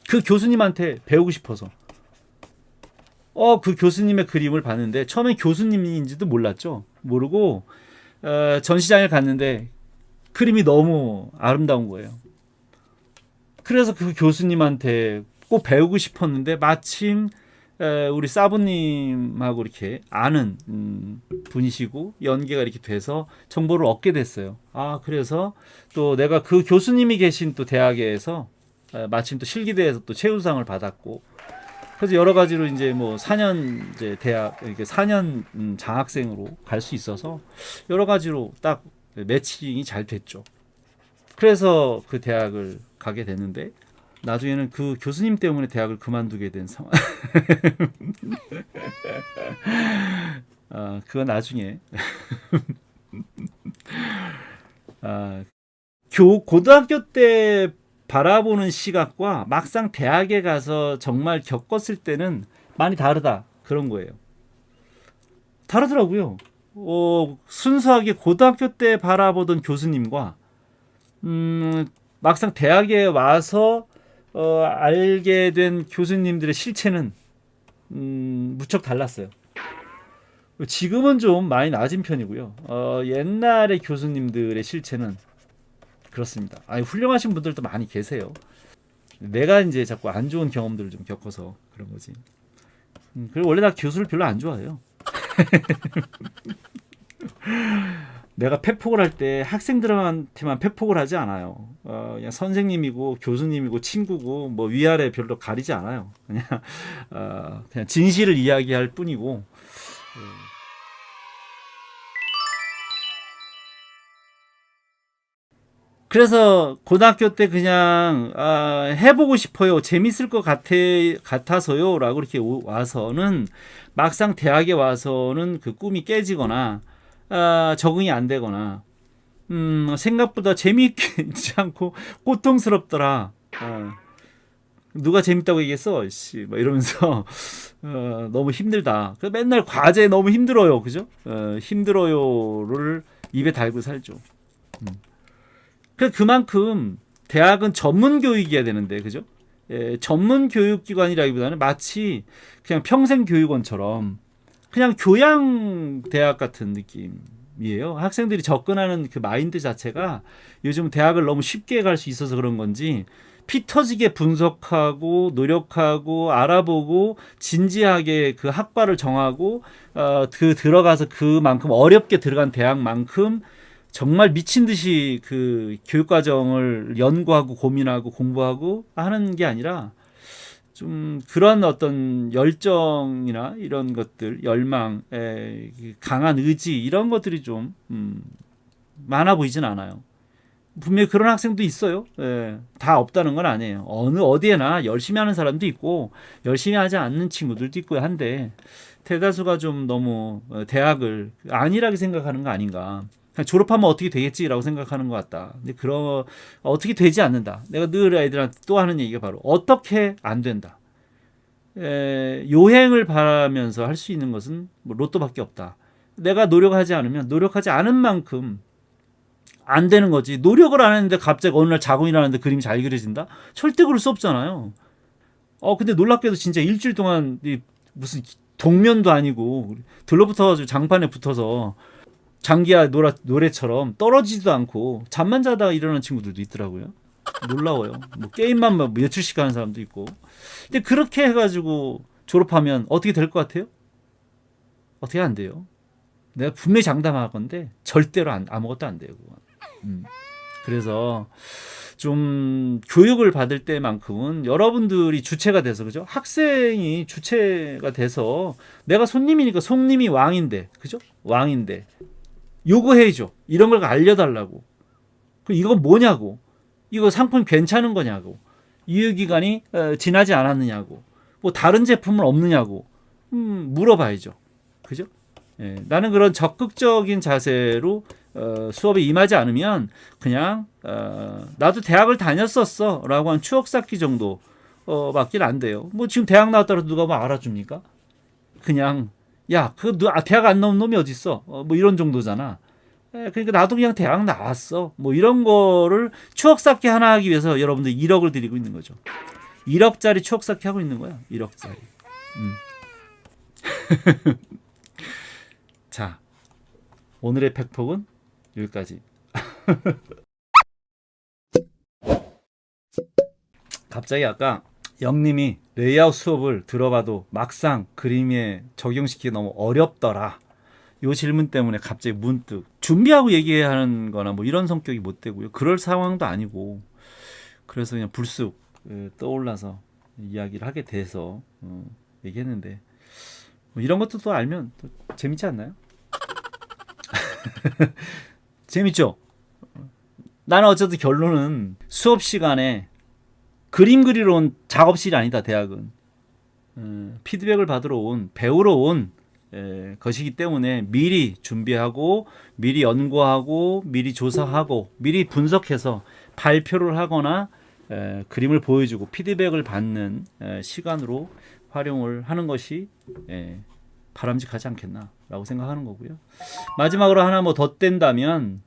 그 교수님한테 배우고 싶어서. 그 교수님의 그림을 봤는데 처음엔 교수님인지도 몰랐죠. 모르고 전시장에 갔는데 그림이 너무 아름다운 거예요. 그래서 그 교수님한테 꼭 배우고 싶었는데 마침 우리 사부님하고 이렇게 아는 분이시고 연계가 이렇게 돼서 정보를 얻게 됐어요. 그래서 또 내가 그 교수님이 계신 또 대학에서 마침 또 실기대에서 또 최우수상을 받았고, 그래서 여러 가지로 이제 뭐 4년 이제 대학 이렇게 4년 장학생으로 갈 수 있어서 여러 가지로 딱 매칭이 잘 됐죠. 그래서 그 대학을 가게 됐는데 나중에는 그 교수님 때문에 대학을 그만두게 된 상황. 그건 나중에. 고등학교 때 바라보는 시각과 막상 대학에 가서 정말 겪었을 때는 많이 다르다. 그런 거예요. 다르더라고요. 순수하게 고등학교 때 바라보던 교수님과 막상 대학에 와서 알게 된 교수님들의 실체는 무척 달랐어요. 지금은 좀 많이 낮은 편이고요. 옛날의 교수님들의 실체는 그렇습니다. 훌륭하신 분들도 많이 계세요. 내가 이제 자꾸 안 좋은 경험들을 좀 겪어서 그런 거지. 그리고 원래 나 교수를 별로 안 좋아해요. 내가 팩폭을 할 때 학생들한테만 팩폭을 하지 않아요. 그냥 선생님이고 교수님이고 친구고 뭐 위아래 별로 가리지 않아요. 그냥 진실을 이야기할 뿐이고. 그래서 고등학교 때 그냥 해보고 싶어요. 재밌을 것 같아서요. 라고 이렇게 와서는 막상 대학에 와서는 그 꿈이 깨지거나 적응이 안 되거나 생각보다 재미있지 않고 고통스럽더라. 누가 재밌다고 얘기했어? 씨, 막 이러면서 너무 힘들다. 맨날 과제 너무 힘들어요. 그죠? 힘들어요를 입에 달고 살죠. 그만큼 대학은 전문 교육이어야 되는데, 그죠? 전문 교육기관이라기보다는 마치 그냥 평생교육원처럼 그냥 교양 대학 같은 느낌이에요. 학생들이 접근하는 그 마인드 자체가 요즘 대학을 너무 쉽게 갈 수 있어서 그런 건지 피 터지게 분석하고 노력하고 알아보고 진지하게 그 학과를 정하고 들어가서 그만큼 어렵게 들어간 대학만큼 정말 미친 듯이 그 교육 과정을 연구하고 고민하고 공부하고 하는 게 아니라 좀 그런 어떤 열정이나 이런 것들, 열망, 강한 의지 이런 것들이 좀 많아 보이진 않아요. 분명히 그런 학생도 있어요. 다 없다는 건 아니에요. 어디에나 열심히 하는 사람도 있고 열심히 하지 않는 친구들도 있고 한데 대다수가 좀 너무 대학을 안일하게 생각하는 거 아닌가. 그냥 졸업하면 어떻게 되겠지라고 생각하는 것 같다. 근데 어떻게 되지 않는다. 내가 늘 애들한테 또 하는 얘기가 바로 어떻게 안 된다. 요행을 바라면서 할 수 있는 것은 뭐 로또밖에 없다. 내가 노력하지 않으면 노력하지 않은 만큼 안 되는 거지. 노력을 안 했는데 갑자기 어느 날 자고 일어나는데 그림이 잘 그려진다? 절대 그럴 수 없잖아요. 근데 놀랍게도 진짜 일주일 동안 무슨 동면도 아니고 들러붙어가지고 장판에 붙어서 장기야 노래처럼 떨어지지도 않고 잠만 자다가 일어나는 친구들도 있더라고요. 놀라워요. 뭐 게임만 뭐 며칠씩 하는 사람도 있고. 근데 그렇게 해가지고 졸업하면 어떻게 될 것 같아요? 어떻게 안 돼요? 내가 분명히 장담할 건데 절대로 아무것도 안 돼요. 그건. 그래서 좀 교육을 받을 때만큼은 여러분들이 주체가 돼서, 그죠? 학생이 주체가 돼서 내가 손님이니까 손님이 왕인데, 그죠? 왕인데 요구해줘. 이런 걸 알려달라고. 이건 뭐냐고. 이거 상품 괜찮은 거냐고. 유효기간이 지나지 않았느냐고. 뭐 다른 제품은 없느냐고. 물어봐야죠. 그죠? 나는 그런 적극적인 자세로 수업에 임하지 않으면 그냥 나도 대학을 다녔었어 라고 한 추억 쌓기 정도 밖에 안 돼요. 뭐 지금 대학 나왔다고 누가 뭐 알아줍니까? 그냥 야, 대학 안 나온 놈이 어딨어? 뭐 이런 정도잖아. 그러니까 나도 그냥 대학 나왔어. 뭐 이런 거를 추억 쌓기 하나 하기 위해서 여러분들 1억을 드리고 있는 거죠. 1억짜리 추억 쌓기 하고 있는 거야. 1억짜리. 자, 오늘의 팩폭은 여기까지. 갑자기 아까 영님이 레이아웃 수업을 들어봐도 막상 그림에 적용시키기 너무 어렵더라. 이 질문 때문에 갑자기 문득 준비하고 얘기하는 거나 뭐 이런 성격이 못 되고요. 그럴 상황도 아니고 그래서 그냥 불쑥 떠올라서 이야기를 하게 돼서 얘기했는데 뭐 이런 것도 또 알면 또 재밌지 않나요? 재밌죠? 나는 어쨌든 결론은 수업 시간에 그림 그리러 온 작업실이 아니다. 대학은 피드백을 받으러 온, 배우러 온 것이기 때문에 미리 준비하고 미리 연구하고 미리 조사하고 미리 분석해서 발표를 하거나 그림을 보여주고 피드백을 받는 시간으로 활용을 하는 것이 바람직하지 않겠나라고 생각하는 거고요. 마지막으로 하나 뭐 덧댄다면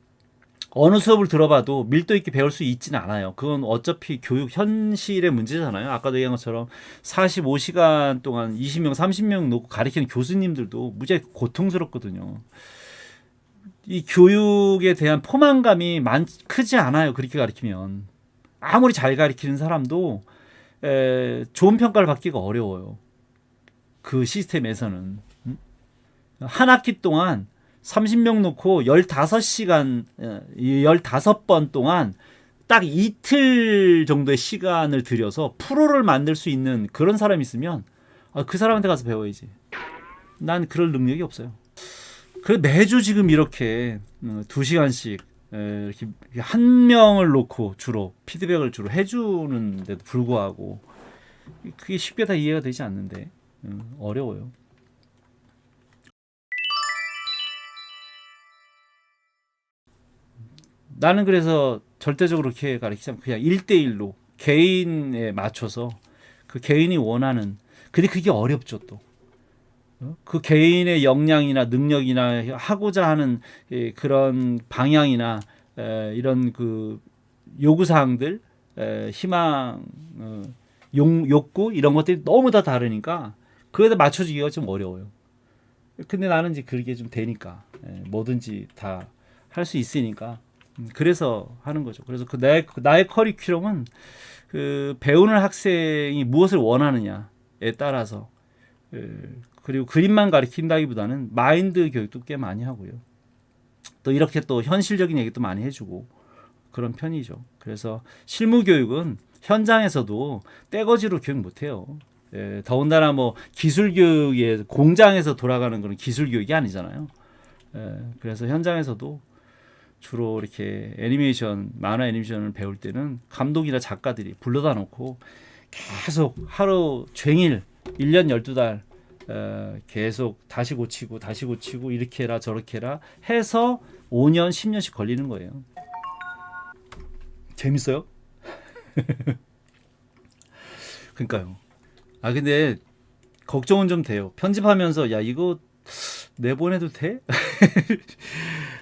어느 수업을 들어봐도 밀도 있게 배울 수 있지는 않아요. 그건 어차피 교육 현실의 문제잖아요. 아까도 얘기한 것처럼 45시간 동안 20명, 30명 놓고 가르치는 교수님들도 무지하게 고통스럽거든요. 이 교육에 대한 포만감이 크지 않아요. 그렇게 가르치면. 아무리 잘 가르치는 사람도 좋은 평가를 받기가 어려워요. 그 시스템에서는. 한 학기 동안 30명 놓고 15시간, 15번 동안 딱 이틀 정도의 시간을 들여서 프로를 만들 수 있는 그런 사람이 있으면 그 사람한테 가서 배워야지. 난 그럴 능력이 없어요. 그래 매주 지금 이렇게 2시간씩 이렇게 한 명을 놓고 주로 피드백을 주로 해주는데도 불구하고 그게 쉽게 다 이해가 되지 않는데 어려워요. 나는 그래서 절대적으로 그렇게 가르치자면 그냥 1대1로 개인에 맞춰서 그 개인이 원하는 근데 그게 어렵죠 또. 그 개인의 역량이나 능력이나 하고자 하는 그런 방향이나 이런 그 요구사항들, 희망, 욕구 이런 것들이 너무 다 다르니까 그거에 맞춰주기가 좀 어려워요. 근데 나는 이제 그게 좀 되니까 뭐든지 다 할 수 있으니까 그래서 하는 거죠. 그래서 나의 커리큘럼은 그 배우는 학생이 무엇을 원하느냐에 따라서 그리고 그림만 가르친다기보다는 마인드 교육도 꽤 많이 하고요. 또 이렇게 또 현실적인 얘기도 많이 해주고 그런 편이죠. 그래서 실무 교육은 현장에서도 떼거지로 교육 못해요. 더군다나 뭐 기술 교육에 공장에서 돌아가는 그런 기술 교육이 아니잖아요. 그래서 현장에서도 주로 이렇게 애니메이션, 만화 애니메이션을 배울 때는 감독이나 작가들이 불러다 놓고 계속 하루 종일 1년 12달 계속 다시 고치고 이렇게 해라 저렇게 해라 해서 5년 10년씩 걸리는 거예요. 재밌어요? 그러니까요. 근데 걱정은 좀 돼요. 편집하면서 야 이거 내보내도 돼?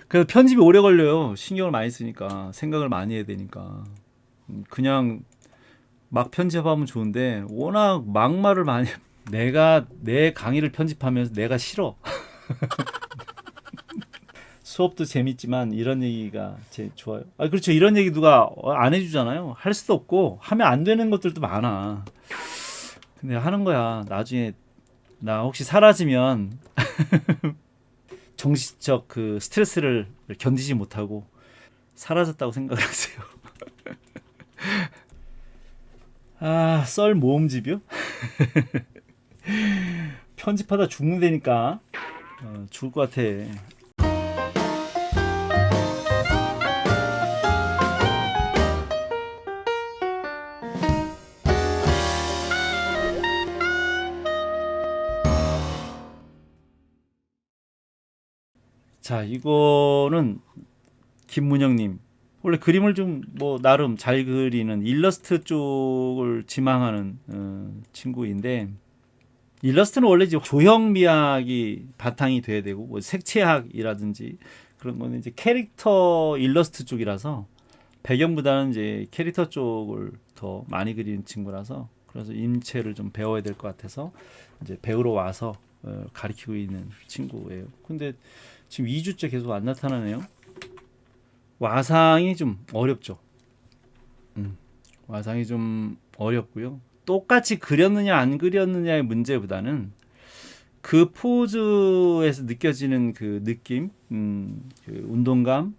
그래서 편집이 오래 걸려요. 신경을 많이 쓰니까 생각을 많이 해야 되니까 그냥 막 편집하면 좋은데 워낙 막말을 많이 내가 내 강의를 편집하면서 내가 싫어. 수업도 재밌지만 이런 얘기가 제일 좋아요. 그렇죠. 이런 얘기 누가 안 해주잖아요. 할 수도 없고 하면 안 되는 것들도 많아. 근데 하는 거야. 나중에 나 혹시 사라지면 정신적 그 스트레스를 견디지 못하고 사라졌다고 생각을 하세요. 썰 모음집이요? 편집하다 죽는다니까. 죽을 것 같아. 자, 이거는 김문영님. 원래 그림을 좀 뭐 나름 잘 그리는 일러스트 쪽을 지망하는 친구인데 일러스트는 원래 이제 조형 미학이 바탕이 돼야 되고 뭐 색채학이라든지 그런 거는 이제 캐릭터 일러스트 쪽이라서 배경보다는 이제 캐릭터 쪽을 더 많이 그리는 친구라서 그래서 임체를 좀 배워야 될 것 같아서 이제 배우러 와서 가르치고 있는 친구예요. 근데 지금 2주째 계속 안 나타나네요. 와상이 좀 어렵죠. 와상이 좀 어렵고요. 똑같이 그렸느냐 안 그렸느냐의 문제보다는 그 포즈에서 느껴지는 그 느낌, 그 운동감,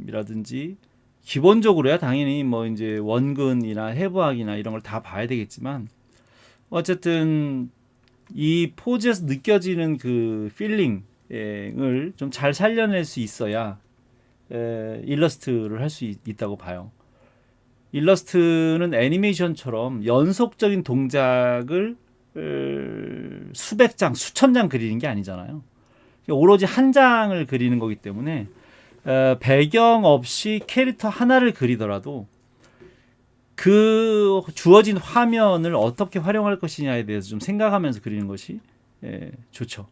이라든지 기본적으로야 당연히 뭐 이제 원근이나 해부학이나 이런 걸 다 봐야 되겠지만 어쨌든 이 포즈에서 느껴지는 그 필링을 좀 잘 살려낼 수 있어야 일러스트를 할 수 있다고 봐요. 일러스트는 애니메이션처럼 연속적인 동작을 수백 장, 수천 장 그리는 게 아니잖아요. 오로지 한 장을 그리는 거기 때문에 배경 없이 캐릭터 하나를 그리더라도 그 주어진 화면을 어떻게 활용할 것이냐에 대해서 좀 생각하면서 그리는 것이 좋죠.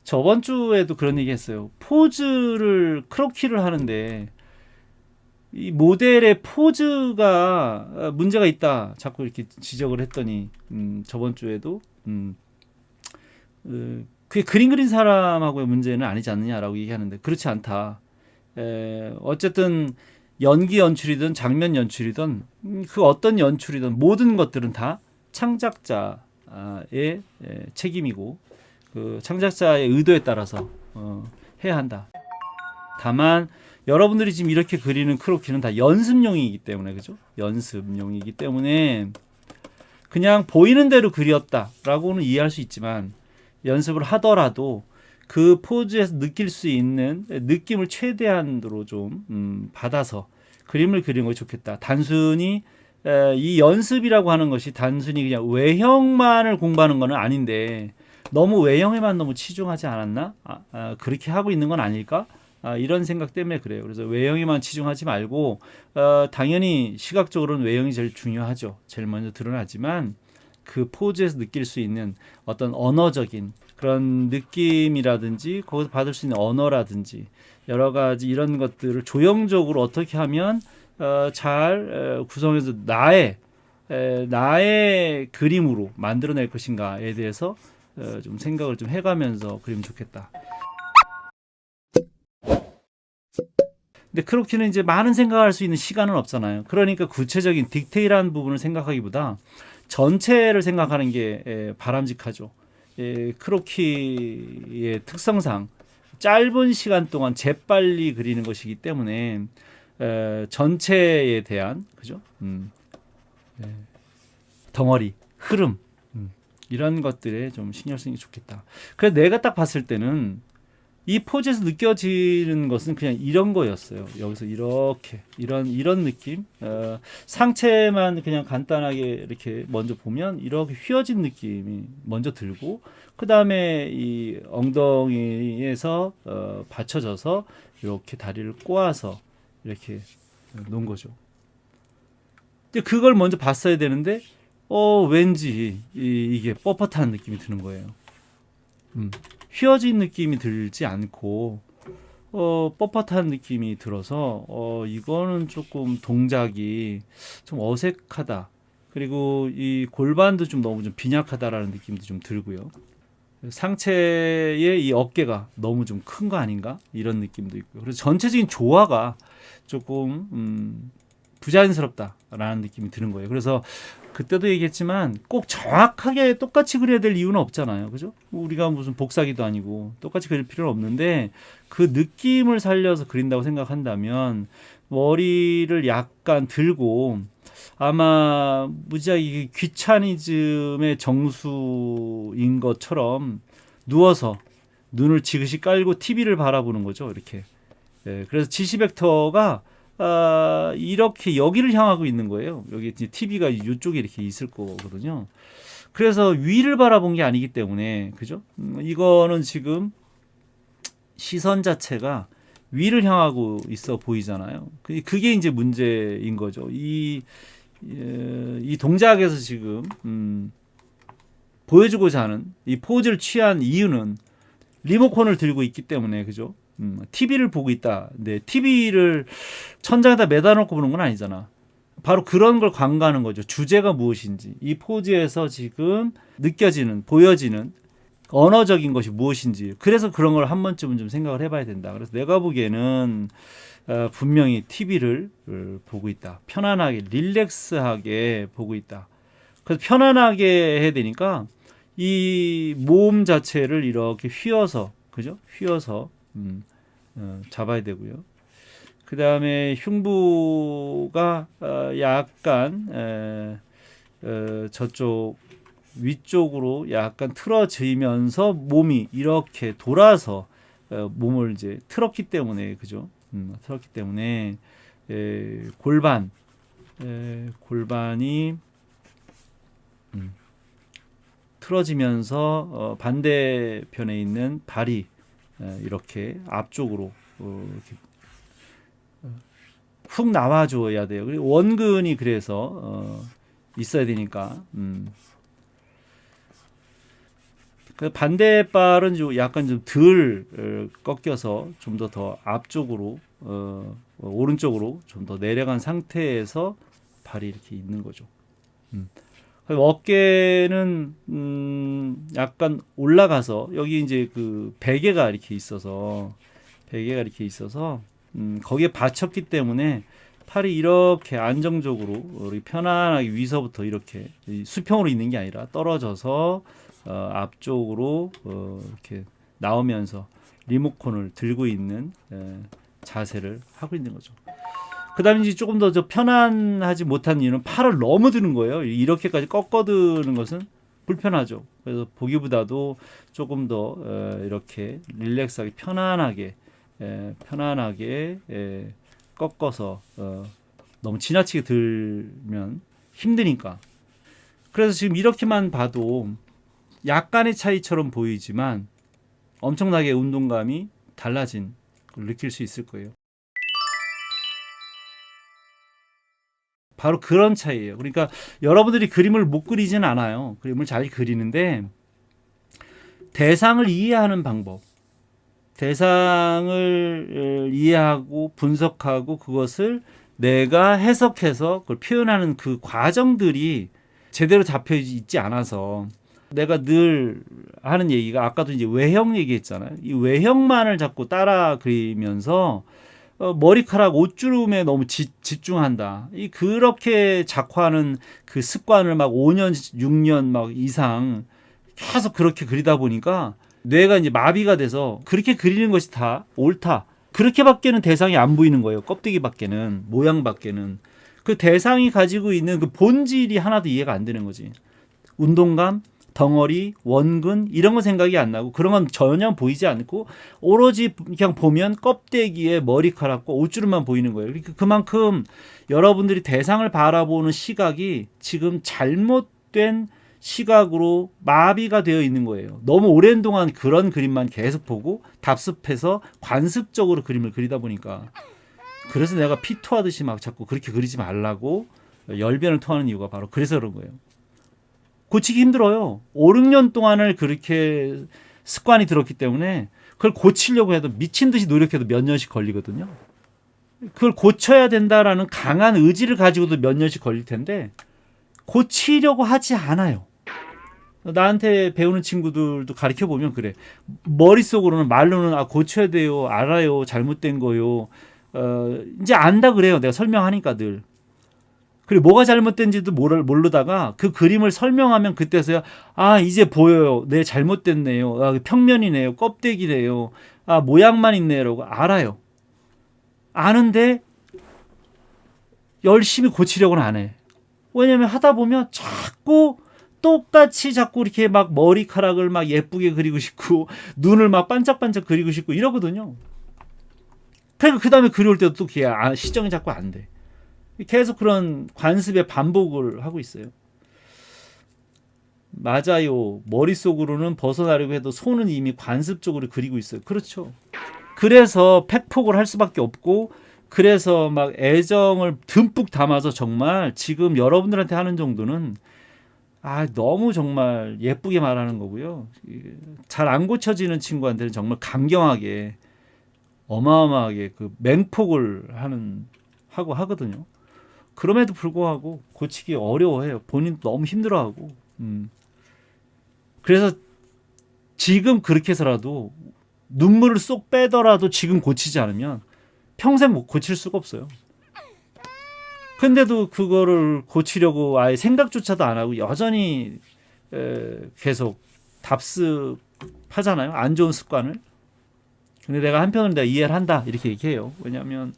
저번 주에도 그런 얘기 했어요. 포즈를 크로키를 하는데 이 모델의 포즈가 문제가 있다. 자꾸 이렇게 지적을 했더니 저번 주에도 그게 그림 그린 사람하고의 문제는 아니지 않느냐라고 얘기하는데 그렇지 않다. 어쨌든 연기 연출이든 장면 연출이든 그 어떤 연출이든 모든 것들은 다 창작자의 책임이고 그 창작자의 의도에 따라서 해야 한다. 다만 여러분들이 지금 이렇게 그리는 크로키는 다 연습용이기 때문에 그죠? 연습용이기 때문에 그냥 보이는 대로 그렸다라고는 이해할 수 있지만 연습을 하더라도 그 포즈에서 느낄 수 있는 느낌을 최대한으로 좀 받아서 그림을 그리는 것이 좋겠다. 단순히 이 연습이라고 하는 것이 단순히 그냥 외형만을 공부하는 건 아닌데 너무 외형에만 너무 치중하지 않았나? 그렇게 하고 있는 건 아닐까? 이런 생각 때문에 그래요. 그래서 외형에만 치중하지 말고 당연히 시각적으로는 외형이 제일 중요하죠. 제일 먼저 드러나지만 그 포즈에서 느낄 수 있는 어떤 언어적인 그런 느낌이라든지 거기서 받을 수 있는 언어라든지 여러 가지 이런 것들을 조형적으로 어떻게 하면 잘 구성해서 나의 그림으로 만들어낼 것인가에 대해서 좀 생각을 좀 해가면서 그리면 좋겠다. 근데 크로키는 이제 많은 생각할 수 있는 시간은 없잖아요. 그러니까 구체적인 디테일한 부분을 생각하기보다 전체를 생각하는 게 바람직하죠. 크로키의 특성상 짧은 시간 동안 재빨리 그리는 것이기 때문에 전체에 대한 그죠? 덩어리, 흐름 이런 것들에 좀 신경 쓰는 게 좋겠다. 그래서 내가 딱 봤을 때는 이 포즈에서 느껴지는 것은 그냥 이런 거였어요. 여기서 이렇게 이런 느낌. 상체만 그냥 간단하게 이렇게 먼저 보면 이렇게 휘어진 느낌이 먼저 들고 그 다음에 이 엉덩이에서 받쳐져서 이렇게 다리를 꼬아서 이렇게 놓은 거죠. 근데 그걸 먼저 봤어야 되는데 왠지 이게 뻣뻣한 느낌이 드는 거예요. 휘어진 느낌이 들지 않고 뻣뻣한 느낌이 들어서 이거는 조금 동작이 좀 어색하다. 그리고 이 골반도 좀 너무 좀 빈약하다라는 느낌도 좀 들고요. 상체의 이 어깨가 너무 좀 큰 거 아닌가? 이런 느낌도 있고요. 그래서 전체적인 조화가 조금 부자연스럽다라는 느낌이 드는 거예요. 그래서 그때도 얘기했지만 꼭 정확하게 똑같이 그려야 될 이유는 없잖아요. 그죠? 우리가 무슨 복사기도 아니고 똑같이 그릴 필요는 없는데 그 느낌을 살려서 그린다고 생각한다면 머리를 약간 들고 아마 무지하게 귀차니즘의 정수인 것처럼 누워서 눈을 지그시 깔고 TV를 바라보는 거죠. 이렇게. 그래서 지시 벡터가 이렇게 여기를 향하고 있는 거예요. 여기 TV가 이쪽에 이렇게 있을 거거든요. 그래서 위를 바라본 게 아니기 때문에 그죠? 이거는 지금 시선 자체가 위를 향하고 있어 보이잖아요. 그게 이제 문제인 거죠. 이 동작에서 지금 보여주고자 하는 이 포즈를 취한 이유는 리모컨을 들고 있기 때문에 그죠? TV를 보고 있다. 네, TV를 천장에다 매다 놓고 보는 건 아니잖아. 바로 그런 걸 관가하는 거죠. 주제가 무엇인지. 이 포즈에서 지금 느껴지는, 보여지는 언어적인 것이 무엇인지. 그래서 그런 걸 한 번쯤은 좀 생각을 해봐야 된다. 그래서 내가 보기에는 분명히 TV를 보고 있다. 편안하게, 릴렉스하게 보고 있다. 그래서 편안하게 해야 되니까 이 몸 자체를 이렇게 휘어서, 그죠? 휘어서 잡아야 되고요. 그 다음에 흉부가 약간 저쪽 위쪽으로 약간 틀어지면서 몸이 이렇게 돌아서 몸을 이제 틀었기 때문에 그죠? 틀었기 때문에 골반이 틀어지면서 반대편에 있는 발이 이렇게 앞쪽으로 이렇게 훅 나와줘야 돼요. 그리고 원근이 그래서 있어야 되니까. 그 반대발은 좀 약간 좀 덜 꺾여서 좀 더 앞쪽으로 오른쪽으로 좀 더 내려간 상태에서 발이 이렇게 있는 거죠. 어깨는 약간 올라가서 여기 이제 그 베개가 이렇게 있어서 거기에 받쳤기 때문에 팔이 이렇게 안정적으로 우리 편안하게 위서부터 이렇게 수평으로 있는 게 아니라 떨어져서 앞쪽으로 이렇게 나오면서 리모컨을 들고 있는 자세를 하고 있는 거죠. 그다음에 이제 조금 더 편안하지 못한 이유는 팔을 너무 드는 거예요. 이렇게까지 꺾어 드는 것은 불편하죠. 그래서 보기보다도 조금 더 이렇게 릴렉스하게 편안하게 꺾어서 너무 지나치게 들면 힘드니까. 그래서 지금 이렇게만 봐도 약간의 차이처럼 보이지만 엄청나게 운동감이 달라진 걸 느낄 수 있을 거예요. 바로 그런 차이예요. 그러니까 여러분들이 그림을 못 그리진 않아요. 그림을 잘 그리는데 대상을 이해하는 방법, 대상을 이해하고 분석하고 그것을 내가 해석해서 그걸 표현하는 그 과정들이 제대로 잡혀 있지 않아서 내가 늘 하는 얘기가 아까도 이제 외형 얘기했잖아요. 이 외형만을 자꾸 따라 그리면서 머리카락 옷주름에 너무 집중한다. 그렇게 작화하는 그 습관을 막 5년, 6년 막 이상 계속 그렇게 그리다 보니까 뇌가 이제 마비가 돼서 그렇게 그리는 것이 다 옳다. 그렇게밖에는 대상이 안 보이는 거예요. 껍데기밖에는, 모양밖에는. 그 대상이 가지고 있는 그 본질이 하나도 이해가 안 되는 거지. 운동감, 덩어리, 원근 이런 거 생각이 안 나고 그런 건 전혀 보이지 않고 오로지 그냥 보면 껍데기에 머리카락과 옷주름만 보이는 거예요. 그러니까 그만큼 여러분들이 대상을 바라보는 시각이 지금 잘못된 시각으로 마비가 되어 있는 거예요. 너무 오랜 동안 그런 그림만 계속 보고 답습해서 관습적으로 그림을 그리다 보니까 그래서 내가 피토하듯이 막 자꾸 그렇게 그리지 말라고 열변을 토하는 이유가 바로 그래서 그런 거예요. 고치기 힘들어요. 5, 6년 동안을 그렇게 습관이 들었기 때문에 그걸 고치려고 해도 미친 듯이 노력해도 몇 년씩 걸리거든요. 그걸 고쳐야 된다라는 강한 의지를 가지고도 몇 년씩 걸릴 텐데 고치려고 하지 않아요. 나한테 배우는 친구들도 가르쳐 보면 그래. 머릿속으로는 말로는 고쳐야 돼요. 알아요. 잘못된 거요. 이제 안다 그래요. 내가 설명하니까 늘. 그리고 뭐가 잘못된지도 모르다가 그 그림을 설명하면 그때서야 이제 보여요. 네, 잘못됐네요. 평면이네요. 껍데기네요. 모양만 있네요라고 알아요. 아는데 열심히 고치려고는 안 해. 왜냐면 하다 보면 자꾸 똑같이 자꾸 이렇게 막 머리카락을 막 예쁘게 그리고 싶고 눈을 막 반짝반짝 그리고 싶고 이러거든요. 그러니까 그 다음에 그려올 때도 또 그게 시정이 자꾸 안 돼. 계속 그런 관습의 반복을 하고 있어요. 맞아요. 머릿속으로는 벗어나려고 해도 손은 이미 관습적으로 그리고 있어요. 그렇죠. 그래서 팩폭을 할 수밖에 없고 그래서 막 애정을 듬뿍 담아서 정말 지금 여러분들한테 하는 정도는 너무 정말 예쁘게 말하는 거고요. 잘 안 고쳐지는 친구한테는 정말 강경하게 어마어마하게 그 맹폭을 하고 하거든요. 그럼에도 불구하고 고치기 어려워해요. 본인 너무 힘들어하고. 그래서 지금 그렇게 해서라도 눈물을 쏙 빼더라도 지금 고치지 않으면 평생 못 고칠 수가 없어요. 근데도 그거를 고치려고 아예 생각조차도 안 하고 여전히 계속 답습하잖아요. 안 좋은 습관을. 근데 내가 한편으로 내가 이해를 한다 이렇게 얘기해요. 왜냐하면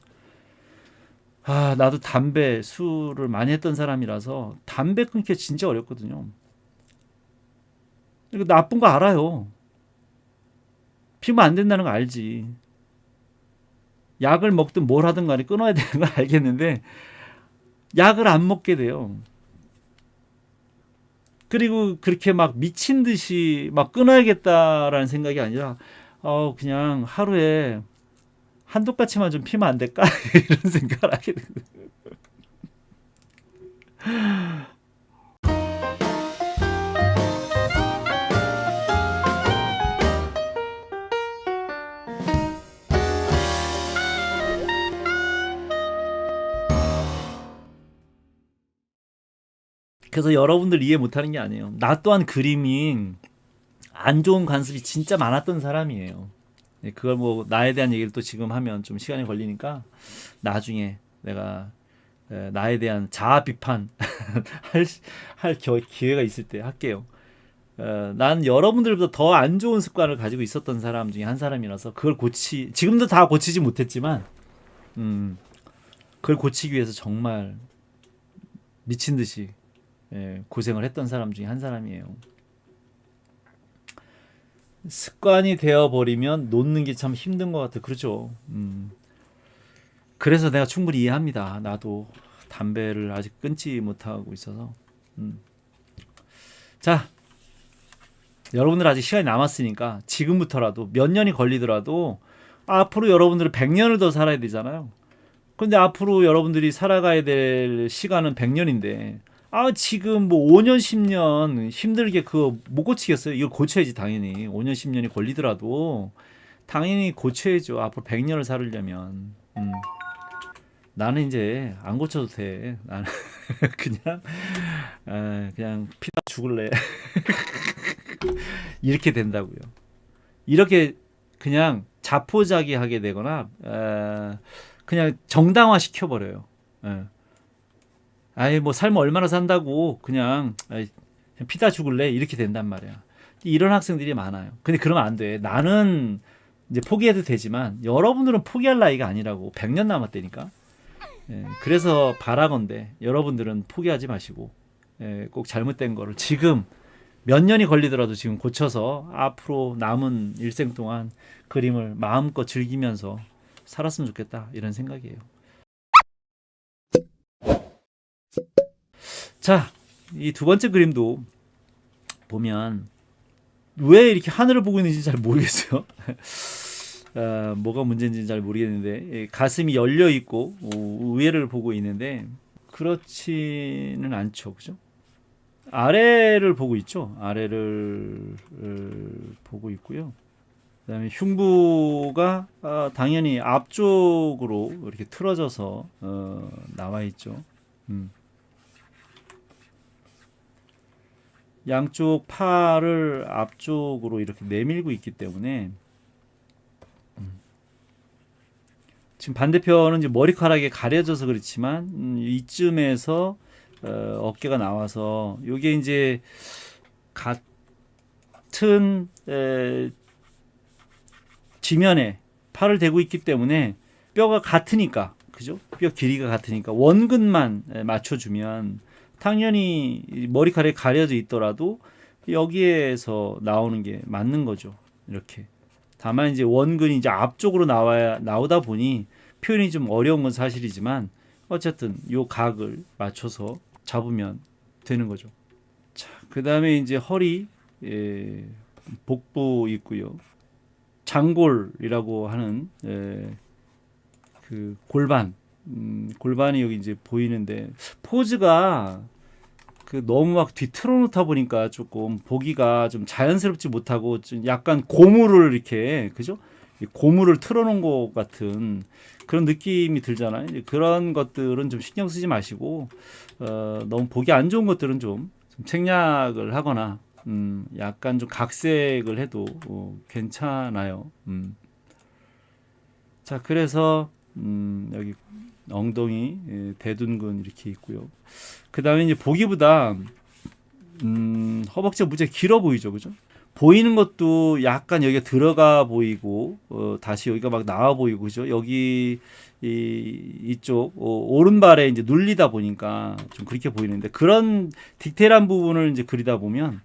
나도 담배, 술을 많이 했던 사람이라서 담배 끊기가 진짜 어렵거든요. 이거 나쁜 거 알아요. 피우면 안 된다는 거 알지. 약을 먹든 뭘 하든 간에 끊어야 되는 걸 알겠는데 약을 안 먹게 돼요. 그리고 그렇게 막 미친 듯이 막 끊어야겠다라는 생각이 아니라 그냥 하루에 한두 가지만 좀 피면 안 될까? 이런 생각을 하게 되거든요. 그래서 여러분들 이해 못하는 게 아니에요. 나 또한 그림이 안 좋은 관습이 진짜 많았던 사람이에요. 그걸 뭐 나에 대한 얘기를 또 지금 하면 좀 시간이 걸리니까 나중에 내가 나에 대한 자아 비판 할, 기회가 있을 때 할게요. 난 여러분들보다 더 안 좋은 습관을 가지고 있었던 사람 중에 한 사람이라서 그걸 지금도 다 고치지 못했지만, 그걸 고치기 위해서 정말 미친 듯이 고생을 했던 사람 중에 한 사람이에요. 습관이 되어버리면 놓는 게 참 힘든 것 같아. 그렇죠. 그래서 내가 충분히 이해합니다. 나도 담배를 아직 끊지 못하고 있어서. 자, 여러분들 아직 시간이 남았으니까 지금부터라도 몇 년이 걸리더라도 앞으로 여러분들은 100년을 더 살아야 되잖아요. 근데 앞으로 여러분들이 살아가야 될 시간은 100년인데 지금 뭐 5년 10년 힘들게 그거 못 고치겠어요? 이걸 고쳐야지 당연히. 5년 10년이 걸리더라도 당연히 고쳐야죠. 앞으로 100년을 살으려면. 나는 이제 안 고쳐도 돼. 나는 그냥 그냥 피다 죽을래. 이렇게 된다고요. 이렇게 그냥 자포자기하게 되거나 그냥 정당화 시켜버려요. 아이 뭐 삶 얼마나 산다고 그냥 피다 죽을래 이렇게 된단 말이야. 이런 학생들이 많아요. 근데 그러면 안 돼. 나는 이제 포기해도 되지만 여러분들은 포기할 나이가 아니라고. 100년 남았다니까. 그래서 바라건대 여러분들은 포기하지 마시고 꼭 잘못된 거를 지금 몇 년이 걸리더라도 지금 고쳐서 앞으로 남은 일생 동안 그림을 마음껏 즐기면서 살았으면 좋겠다 이런 생각이에요. 자, 이 두 번째 그림도 보면 왜 이렇게 하늘을 보고 있는지 잘 모르겠어요. 뭐가 문제인지 잘 모르겠는데 가슴이 열려 있고 위를 보고 있는데 그렇지는 않죠, 그죠? 아래를 보고 있죠. 아래를 보고 있고요. 그다음에 흉부가 당연히 앞쪽으로 이렇게 틀어져서 나와 있죠. 양쪽 팔을 앞쪽으로 이렇게 내밀고 있기 때문에 지금 반대편은 이제 머리카락이 가려져서 그렇지만 이쯤에서 어깨가 나와서 이게 이제 같은 지면에 팔을 대고 있기 때문에 뼈가 같으니까 그죠? 뼈 길이가 같으니까 원근만 맞춰주면 당연히 머리카락이 가려져 있더라도 여기에서 나오는 게 맞는 거죠. 이렇게. 다만 이제 원근이 이제 앞쪽으로 나오다 보니 표현이 좀 어려운 건 사실이지만 어쨌든 요 각을 맞춰서 잡으면 되는 거죠. 자, 그다음에 이제 허리, 복부 있고요. 장골이라고 하는 그 골반, 골반이 여기 이제 보이는데 포즈가 그 너무 막 뒤틀어 놓다 보니까 조금 보기가 좀 자연스럽지 못하고 좀 약간 고무를 이렇게 그죠? 고무를 틀어놓은 것 같은 그런 느낌이 들잖아요. 그런 것들은 좀 신경 쓰지 마시고 너무 보기 안 좋은 것들은 좀 생략을 하거나 약간 좀 각색을 해도 괜찮아요. 자, 그래서 여기 엉덩이, 대둔근 이렇게 있고요. 그 다음에 이제 보기보다 허벅지가 무지하게 길어 보이죠, 그죠? 보이는 것도 약간 여기가 들어가 보이고 다시 여기가 막 나와 보이고 그죠? 여기 이쪽 오른발에 이제 눌리다 보니까 좀 그렇게 보이는데 그런 디테일한 부분을 이제 그리다 보면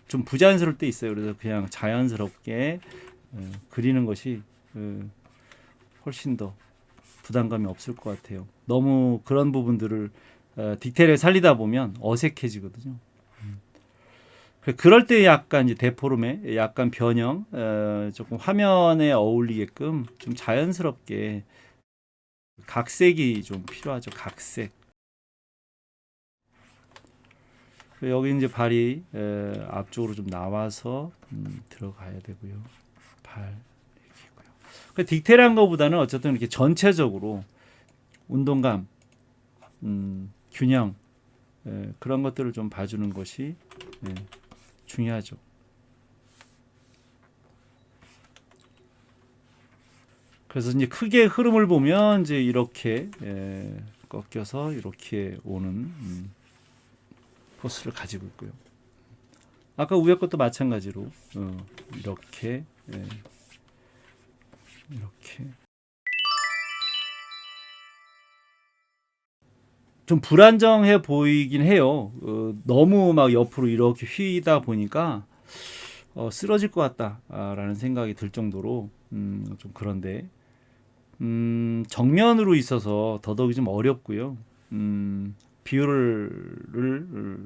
좀 부자연스러울 때 있어요. 그래서 그냥 자연스럽게 그리는 것이 훨씬 더 부담감이 없을 것 같아요. 너무 그런 부분들을 디테일에 살리다 보면 어색해지거든요. 그럴 때 약간 이제 데포름에 약간 변형, 조금 화면에 어울리게끔 좀 자연스럽게 각색이 좀 필요하죠. 각색. 여기 이제 발이 앞쪽으로 좀 나와서 들어가야 되고요. 발 이렇게 있고요. 그 디테일한 것보다는 어쨌든 이렇게 전체적으로 운동감, 균형 그런 것들을 좀 봐주는 것이 중요하죠. 그래서 이제 크게 흐름을 보면 이제 이렇게 꺾여서 이렇게 오는 포스를 가지고 있고요. 아까 위에 것도 마찬가지로 이렇게 이렇게 좀 불안정해 보이긴 해요. 너무 막 옆으로 이렇게 휘다 보니까 쓰러질 것 같다라는 생각이 들 정도로 좀 그런데 정면으로 있어서 더더욱이 좀 어렵고요. 비율을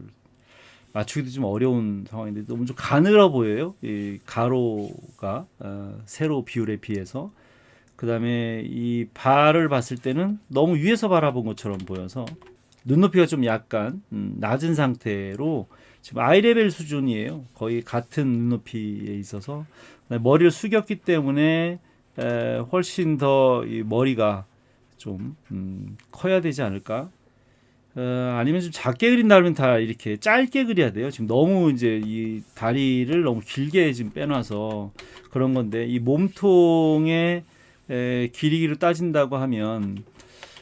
맞추기도 좀 어려운 상황인데 너무 좀 가늘어 보여요. 이 가로가 세로 비율에 비해서. 그다음에 이 발을 봤을 때는 너무 위에서 바라본 것처럼 보여서 눈높이가 좀 약간 낮은 상태로 지금 아이 레벨 수준이에요. 거의 같은 눈높이에 있어서 머리를 숙였기 때문에 훨씬 더 이 머리가 좀 커야 되지 않을까? 아니면 좀 작게 그린다면 다 이렇게 짧게 그려야 돼요. 지금 너무 이제 이 다리를 너무 길게 지금 빼놔서 그런 건데 이 몸통의 길이를 따진다고 하면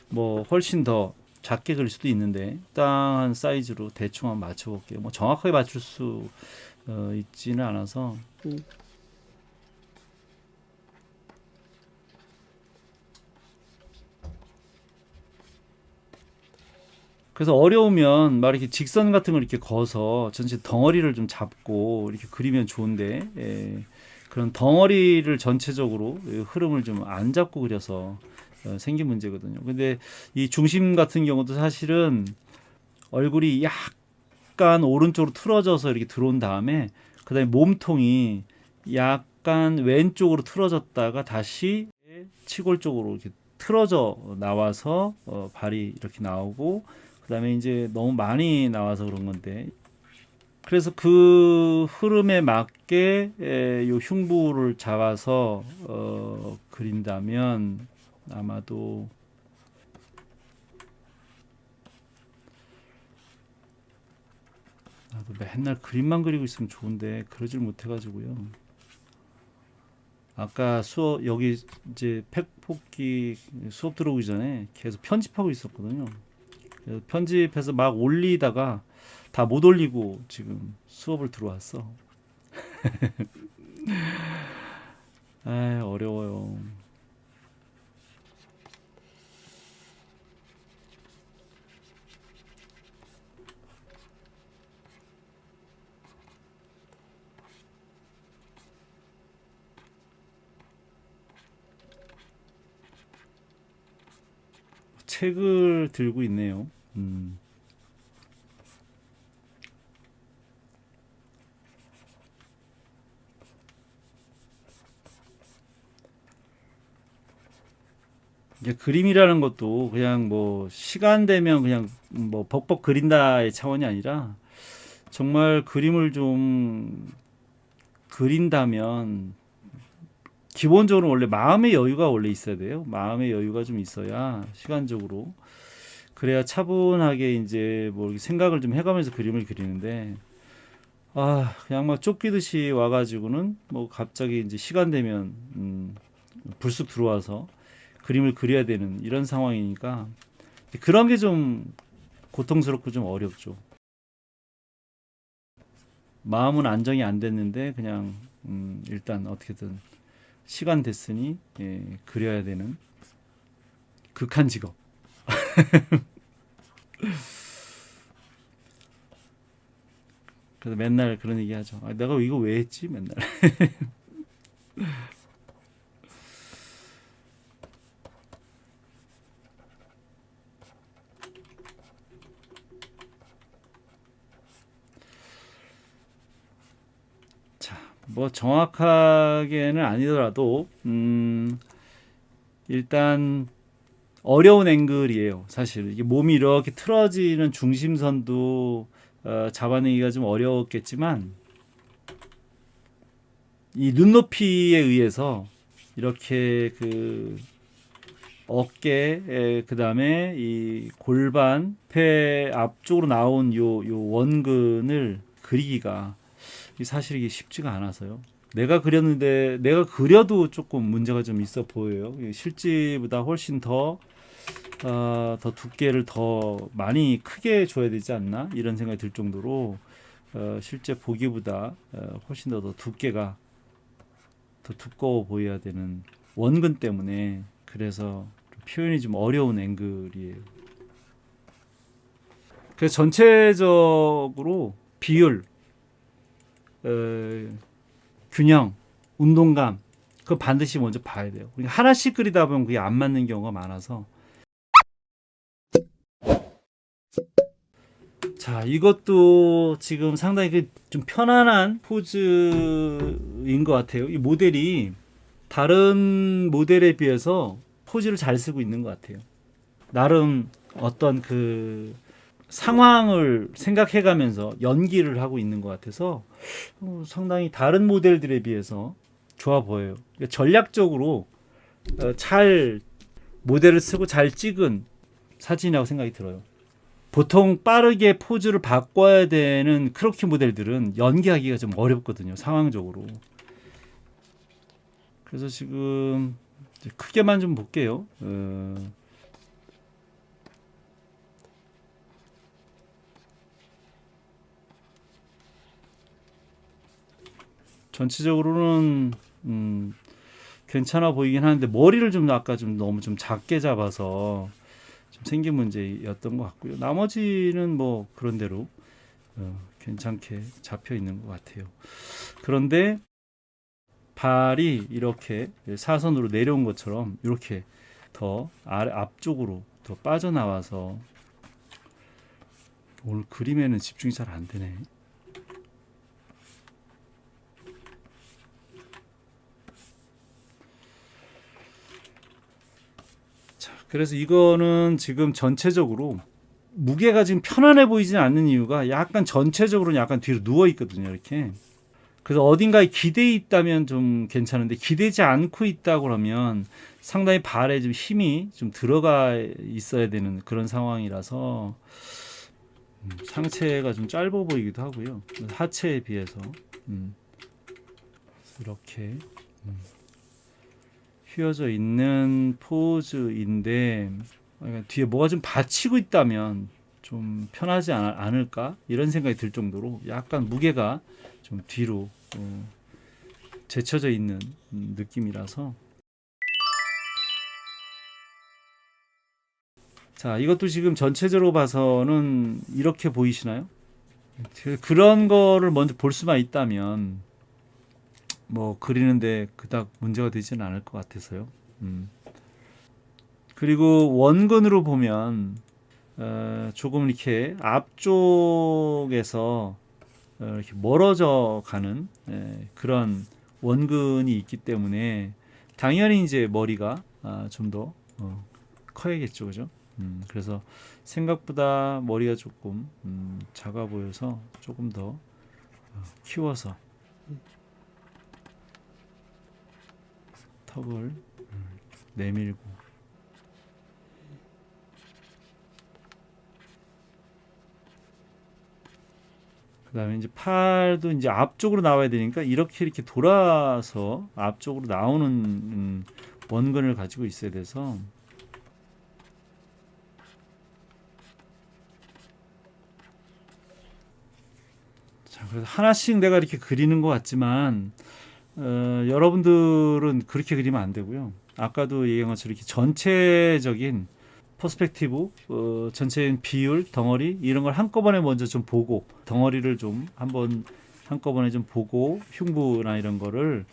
뭐 훨씬 더 작게 그릴 수도 있는데 땅한 사이즈로 대충 한번 맞춰볼게요. 뭐 정확하게 맞출 수 있지는 않아서 그래서 어려우면 막 이렇게 직선 같은 걸 이렇게 그어서 전체 덩어리를 좀 잡고 이렇게 그리면 좋은데 그런 덩어리를 전체적으로 흐름을 좀 안 잡고 그려서 생긴 문제거든요. 근데 이 중심 같은 경우도 사실은 얼굴이 약간 오른쪽으로 틀어져서 이렇게 들어온 다음에 그다음에 몸통이 약간 왼쪽으로 틀어졌다가 다시 치골 쪽으로 이렇게 틀어져 나와서 발이 이렇게 나오고 그다음에 이제 너무 많이 나와서 그런 건데 그래서 그 흐름에 맞게 요 흉부를 잡아서 그린다면 아마도 나도 맨날 그림만 그리고 있으면 좋은데 그러질 못해가지고요. 아까 수업 여기 이제 팩폭기 수업 들어오기 전에 계속 편집하고 있었거든요. 그래서 편집해서 막 올리다가 다 못 올리고 지금 수업을 들어왔어. 아 어려워요. 책을 들고 있네요. 이제 그림이라는 것도 그냥 뭐 시간 되면 그냥 뭐 벅벅 그린다의 차원이 아니라 정말 그림을 좀 그린다면 기본적으로 원래 마음의 여유가 원래 있어야 돼요. 마음의 여유가 좀 있어야 시간적으로 그래야 차분하게 이제 뭐 이렇게 생각을 좀 해가면서 그림을 그리는데 그냥 막 쫓기듯이 와가지고는 뭐 갑자기 이제 시간 되면 불쑥 들어와서 그림을 그려야 되는 이런 상황이니까 그런 게 좀 고통스럽고 좀 어렵죠. 마음은 안정이 안 됐는데 그냥 일단 어떻게든 시간 됐으니 그려야 되는 극한 직업. 그래서 맨날 그런 얘기 하죠. 내가 이거 왜 했지? 맨날. 자, 뭐 정확하게는 아니더라도 일단 어려운 앵글이에요. 사실 이게 몸이 이렇게 틀어지는 중심선도 잡아내기가 좀 어려웠겠지만 이 눈높이에 의해서 이렇게 그 어깨 그다음에 이 골반 폐 앞쪽으로 나온 요 원근을 그리기가 사실 이게 쉽지가 않아서요. 내가 그렸는데 내가 그려도 조금 문제가 좀 있어 보여요. 실제보다 훨씬 더 더 두께를 더 많이 크게 줘야 되지 않나 이런 생각이 들 정도로 실제 보기보다 훨씬 더 두께가 더 두꺼워 보여야 되는 원근 때문에 그래서 표현이 좀 어려운 앵글이에요. 그래서 전체적으로 비율, 어, 균형, 운동감 그거 반드시 먼저 봐야 돼요. 그러니까 하나씩 그리다 보면 그게 안 맞는 경우가 많아서 자 이것도 지금 상당히 좀 편안한 포즈인 것 같아요. 이 모델이 다른 모델에 비해서 포즈를 잘 쓰고 있는 것 같아요. 나름 어떤 그 상황을 생각해가면서 연기를 하고 있는 것 같아서 상당히 다른 모델들에 비해서 좋아 보여요. 그러니까 전략적으로 잘 모델을 쓰고 잘 찍은 사진이라고 생각이 들어요. 보통 빠르게 포즈를 바꿔야 되는 크로키 모델들은 연기하기가 좀 어렵거든요. 상황적으로. 그래서 지금 크게만 좀 볼게요. 전체적으로는 괜찮아 보이긴 하는데 머리를 좀 아까 좀 너무 좀 작게 잡아서 좀 생긴 문제였던 것 같고요. 나머지는 뭐 그런 대로 괜찮게 잡혀 있는 것 같아요. 그런데 발이 이렇게 사선으로 내려온 것처럼 이렇게 더 아래 앞쪽으로 더 빠져나와서 오늘 그림에는 집중이 잘 안 되네. 자, 그래서 이거는 지금 전체적으로 무게가 지금 편안해 보이지 않는 이유가 약간 전체적으로는 약간 뒤로 누워 있거든요. 이렇게. 그래서 어딘가에 기대 있다면 좀 괜찮은데 기대지 않고 있다 그러면 상당히 발에 좀 힘이 좀 들어가 있어야 되는 그런 상황이라서 상체가 좀 짧아 보이기도 하고요. 하체에 비해서 이렇게 휘어져 있는 포즈인데 뒤에 뭐가 좀 받치고 있다면 좀 편하지 않을까 이런 생각이 들 정도로 약간 무게가 좀 뒤로 제쳐져 있는 느낌이라서 자 이것도 지금 전체적으로 봐서는 이렇게 보이시나요? 그런 거를 먼저 볼 수만 있다면 뭐 그리는데 그닥 문제가 되지는 않을 것 같아서요. 그리고 원근으로 보면 조금 이렇게 앞쪽에서 이렇게 멀어져 가는 그런 원근이 있기 때문에 당연히 이제 머리가 좀 더 커야겠죠, 그죠? 그래서 생각보다 머리가 조금 작아 보여서 조금 더 키워서 턱을 내밀고 그다음에 이제 팔도 이제 앞쪽으로 나와야 되니까 이렇게 돌아서 앞쪽으로 나오는 원근을 가지고 있어야 돼서 자, 그래서 하나씩 내가 이렇게 그리는 것 같지만 여러분들은 그렇게 그리면 안 되고요. 아까도 얘기한 것처럼 이렇게 전체적인 퍼스펙티브, 전체적인 비율, 덩어리 이런 걸 한꺼번에 먼저 좀 보고 덩어리를 좀 한꺼번에 좀 보고 흉부나 이런 거를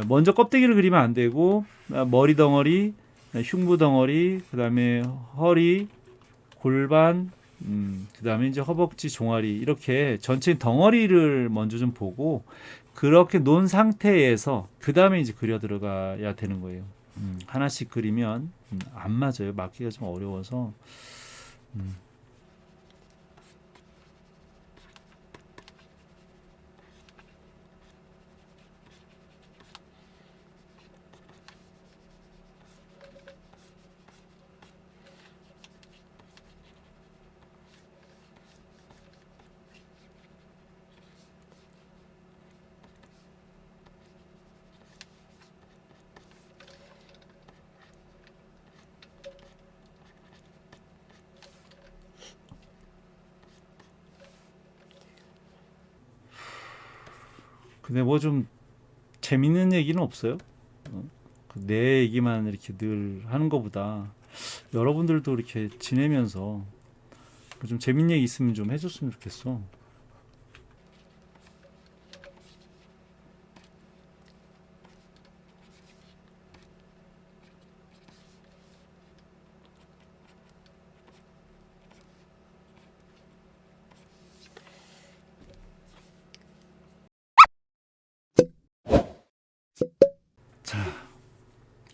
먼저 껍데기를 그리면 안 되고 머리 덩어리, 흉부 덩어리, 그다음에 허리, 골반, 그다음에 이제 허벅지, 종아리 이렇게 전체 덩어리를 먼저 좀 보고 그렇게 놓은 상태에서 그다음에 이제 그려 들어가야 되는 거예요. 하나씩 그리면 안 맞아요. 맞기가 좀 어려워서. 근데 뭐 좀 재밌는 얘기는 없어요? 내 얘기만 이렇게 늘 하는 것보다 여러분들도 이렇게 지내면서 좀 재밌는 얘기 있으면 좀 해줬으면 좋겠어.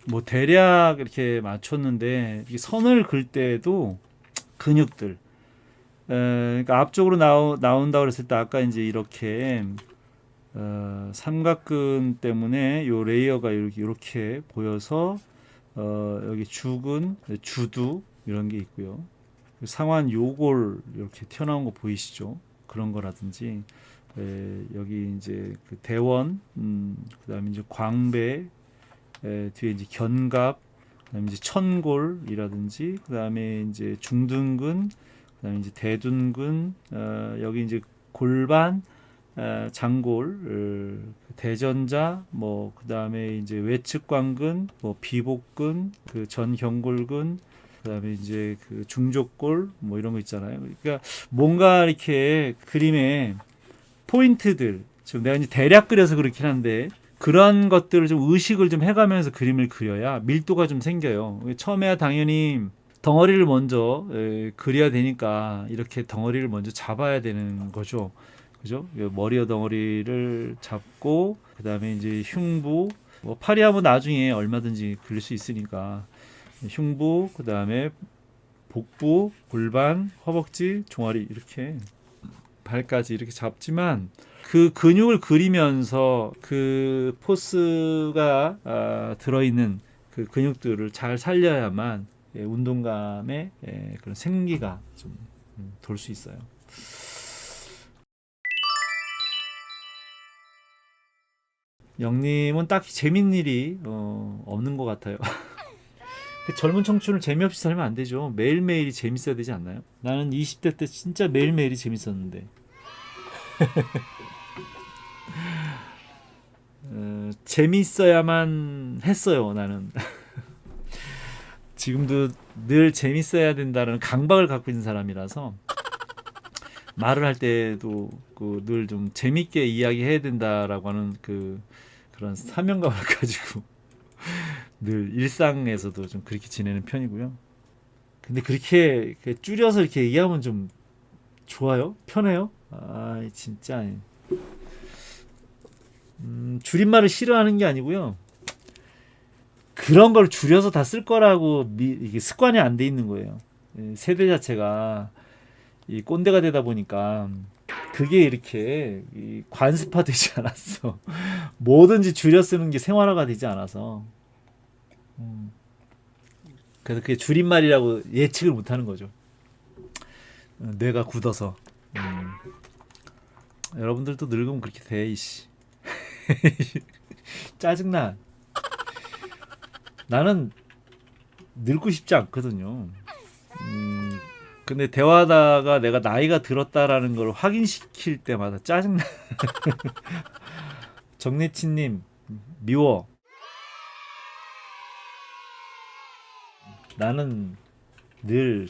뭐 대략 이렇게 맞췄는데 이 선을 그을 때도 근육들 그러니까 앞쪽으로 나온다고 그랬을 때 아까 이제 이렇게 삼각근 때문에 요 레이어가 이렇게 보여서 여기 주근, 주두 이런 게 있고요. 상완 요골 이렇게 튀어나온 거 보이시죠? 그런 거라든지 여기 이제 그 대원, 그다음에 이제 광배, 뒤에 이제 견갑, 그다음에 이제 천골이라든지 그다음에 이제 중둔근, 그다음에 이제 대둔근, 여기 이제 골반, 장골, 대전자, 뭐 그다음에 이제 외측관근, 뭐 비복근, 그 전경골근, 그다음에 이제 그 중족골, 뭐 이런 거 있잖아요. 그러니까 뭔가 이렇게 그림에 포인트들, 지금 내가 이제 대략 그려서 그렇긴 한데 그런 것들을 좀 의식을 좀 해가면서 그림을 그려야 밀도가 좀 생겨요. 처음에야 당연히 덩어리를 먼저 그려야 되니까 이렇게 덩어리를 먼저 잡아야 되는 거죠. 그죠? 머리와 덩어리를 잡고 그다음에 이제 흉부, 뭐 팔이 하면 나중에 얼마든지 그릴 수 있으니까 흉부, 그다음에 복부, 골반, 허벅지, 종아리 이렇게 발까지 이렇게 잡지만 그 근육을 그리면서 그 포스가 들어있는 그 근육들을 잘 살려야만 운동감에 그런 생기가 좀 돌 수 있어요. 영님은 딱히 재밌는 일이 없는 것 같아요. 그 젊은 청춘을 재미없이 살면 안 되죠. 매일매일이 재밌어야 되지 않나요? 나는 20대 때 진짜 매일매일이 재밌었는데 재밌어야만 했어요. 나는 지금도 늘 재밌어야 된다는 강박을 갖고 있는 사람이라서 말을 할 때도 그 늘 좀 재밌게 이야기해야 된다라고 하는 그런 사명감을 가지고 늘 일상에서도 좀 그렇게 지내는 편이고요. 근데 그렇게 줄여서 이렇게 얘기하면 좀 좋아요? 편해요? 아, 진짜. 줄임말을 싫어하는 게 아니고요. 그런 걸 줄여서 다 쓸 거라고 이게 습관이 안 돼 있는 거예요. 세대 자체가 이 꼰대가 되다 보니까 그게 이렇게 관습화 되지 않았어. 뭐든지 줄여 쓰는 게 생활화가 되지 않아서. 그래서 그게 줄임말이라고 예측을 못 하는 거죠. 뇌가 굳어서. 여러분들도 늙으면 그렇게 돼, 이씨. 짜증나. 나는 늙고 싶지 않거든요. 근데 대화하다가 내가 나이가 들었다라는 걸 확인시킬 때마다 짜증나. 정래치님, 미워. 나는 늘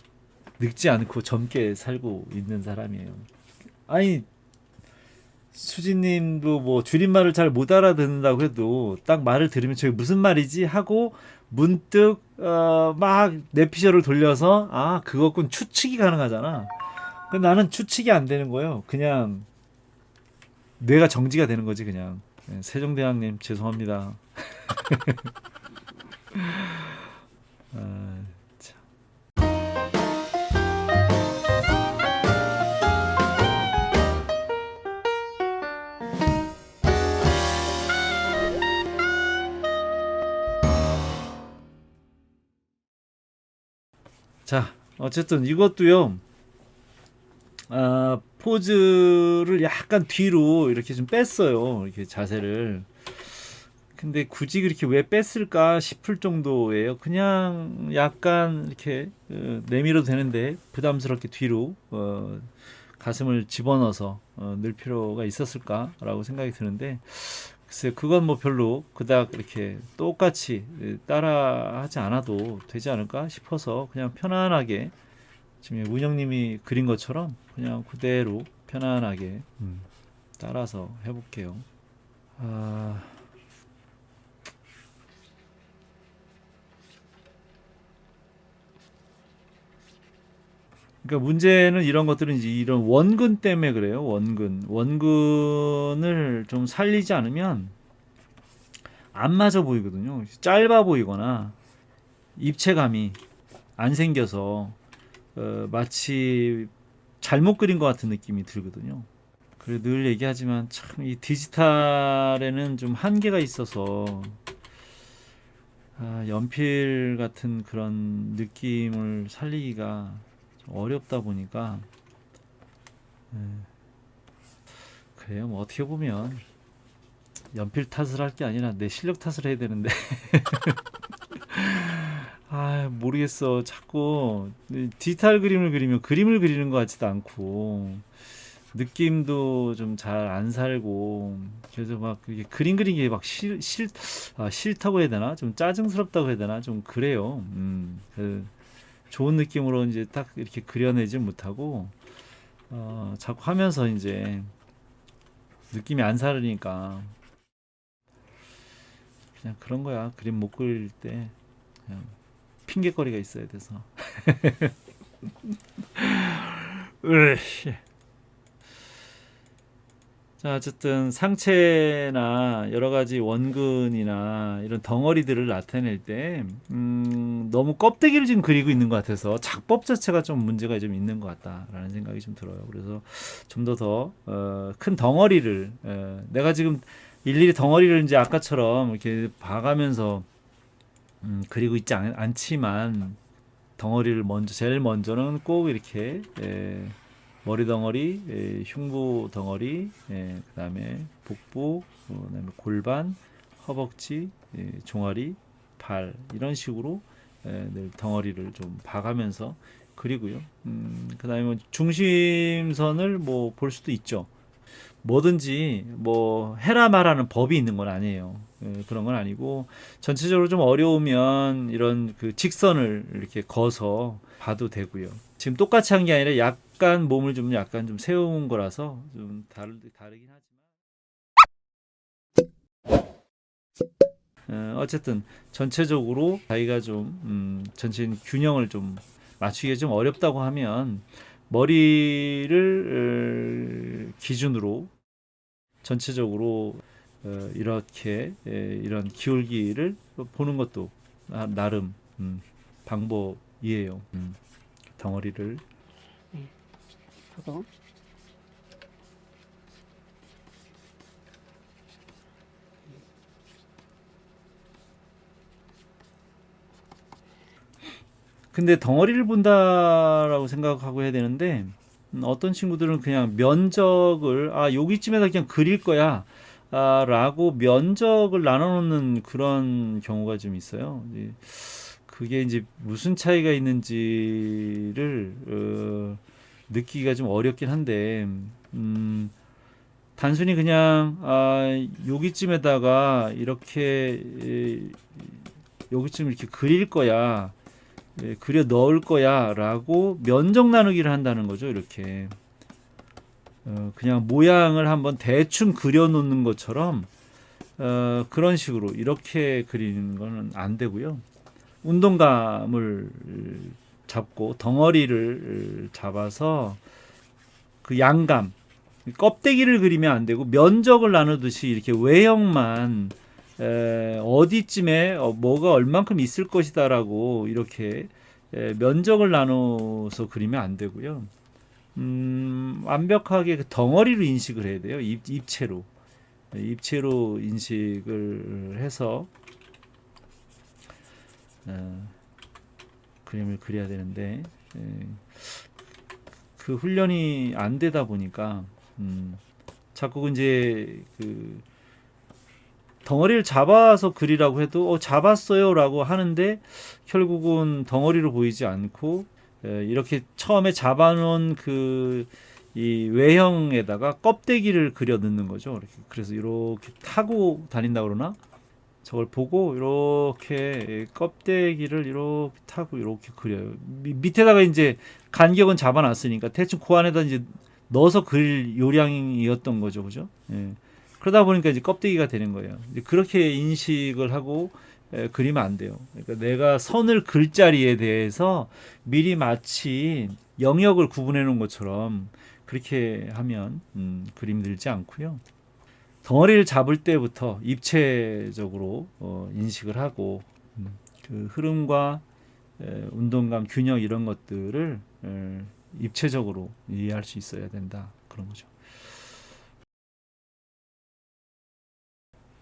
늙지 않고 젊게 살고 있는 사람이에요. 아니, 수진님도 뭐 줄임말을 잘 못 알아듣는다고 해도 딱 말을 들으면 저게 무슨 말이지 하고 문득 막 뇌피셜을 돌려서 아 그거군 추측이 가능하잖아. 근데 나는 추측이 안 되는 거예요. 그냥 뇌가 정지가 되는 거지 그냥. 세종대왕님 죄송합니다. 아, 참. 자 어쨌든 이것도요. 포즈를 약간 뒤로 이렇게 좀 뺐어요. 이렇게 자세를. 근데 굳이 그렇게 왜 뺐을까 싶을 정도예요. 그냥 약간 이렇게 내밀어도 되는데 부담스럽게 뒤로 가슴을 집어넣어서 넣을 필요가 있었을까라고 생각이 드는데, 글쎄 그건 뭐 별로 그닥 이렇게 똑같이 따라하지 않아도 되지 않을까 싶어서 그냥 편안하게 지금 운영님이 그린 것처럼 그냥 그대로 편안하게 따라서 해볼게요. 아, 그러니까 문제는 이런 것들은 이제 이런 원근 때문에 그래요. 원근을 좀 살리지 않으면 안 맞아 보이거든요. 짧아 보이거나 입체감이 안 생겨서 마치 잘못 그린 것 같은 느낌이 들거든요. 그래 늘 얘기하지만 참 이 디지털에는 좀 한계가 있어서 연필 같은 그런 느낌을 살리기가 좀 어렵다 보니까 그래요. 뭐 어떻게 보면 연필 탓을 할 게 아니라 내 실력 탓을 해야 되는데 모르겠어. 자꾸 디지털 그림을 그리면 그림을 그리는 것 같지도 않고 느낌도 좀 잘 안 살고 그래서 막 그게 그림 그리는 게 막 싫다고 해야 되나? 좀 짜증스럽다고 해야 되나? 좀 그래요. 좋은 느낌으로 이제 딱 이렇게 그려내지 못하고 자꾸 하면서 이제 느낌이 안 살으니까 그냥 그런 거야. 그림 못 그릴 때 그냥 핑계거리가 있어야 돼서. 으이씨. 자, 어쨌든 상체나 여러 가지 원근이나 이런 덩어리들을 나타낼 때, 너무 껍데기를 지금 그리고 있는 것 같아서 작법 자체가 좀 문제가 좀 있는 것 같다라는 생각이 좀 들어요. 그래서 좀 더 큰 덩어리를, 내가 지금 일일이 덩어리를 이제 아까처럼 이렇게 봐가면서 그리고 있지 않지만 덩어리를 제일 먼저는 꼭 이렇게 머리 덩어리, 흉부 덩어리, 그다음에 복부, 그다음에 골반, 허벅지, 종아리, 발 이런 식으로 늘 덩어리를 좀 봐가면서 그리고요. 그다음에 뭐 중심선을 뭐 볼 수도 있죠. 뭐든지 뭐 해라 말하는 법이 있는 건 아니에요. 그런 건 아니고 전체적으로 좀 어려우면 이런 그 직선을 이렇게 그어서 봐도 되고요. 지금 똑같이 한 게 아니라 약간 몸을 좀 약간 좀 세운 거라서 좀 다르긴 하지만 어쨌든 전체적으로 자기가 좀 전체 균형을 좀 맞추기가 좀 어렵다고 하면 머리를 기준으로 전체적으로 이렇게 이런 기울기를 보는 것도 나름 방법이에요. 덩어리를 저도 근데 덩어리를 본다라고 생각하고 해야 되는데 어떤 친구들은 그냥 면적을 여기쯤에다 그냥 그릴 거야 라고 면적을 나눠놓는 그런 경우가 좀 있어요. 그게 이제 무슨 차이가 있는지를 느끼기가 좀 어렵긴 한데 단순히 그냥 여기쯤에다가 여기쯤 이렇게 그릴 거야, 그려 넣을 거야라고 면적 나누기를 한다는 거죠. 이렇게 그냥 모양을 한번 대충 그려 놓는 것처럼 그런 식으로 이렇게 그리는 거는 안 되고요. 운동감을 잡고 덩어리를 잡아서 그 양감, 껍데기를 그리면 안 되고 면적을 나누듯이 이렇게 외형만 어디쯤에 뭐가 얼만큼 있을 것이다라고 이렇게 면적을 나눠서 그리면 안 되고요. 완벽하게 그 덩어리로 인식을 해야 돼요. 입체로 인식을 해서 그림을 그려야 되는데 그 훈련이 안 되다 보니까 자꾸 이제 그 덩어리를 잡아서 그리라고 해도 잡았어요라고 하는데 결국은 덩어리로 보이지 않고 이렇게 처음에 잡아놓은 그 이 외형에다가 껍데기를 그려 넣는 거죠. 이렇게. 그래서 이렇게 타고 다닌다 그러나? 저걸 보고 이렇게 껍데기를 이렇게 타고 이렇게 그려요. 밑에다가 이제 간격은 잡아놨으니까 대충 그 안에다 이제 넣어서 그릴 요량이었던 거죠, 그죠? 예. 그러다 보니까 이제 껍데기가 되는 거예요. 이제 그렇게 인식을 하고 그리면 안 돼요. 그러니까 내가 선을 글 자리에 대해서 미리 마치 영역을 구분해 놓은 것처럼 그렇게 하면 그림 들지 않고요. 덩어리를 잡을 때부터 입체적으로 인식을 하고 그 흐름과 운동감, 균형 이런 것들을 입체적으로 이해할 수 있어야 된다. 그런 거죠.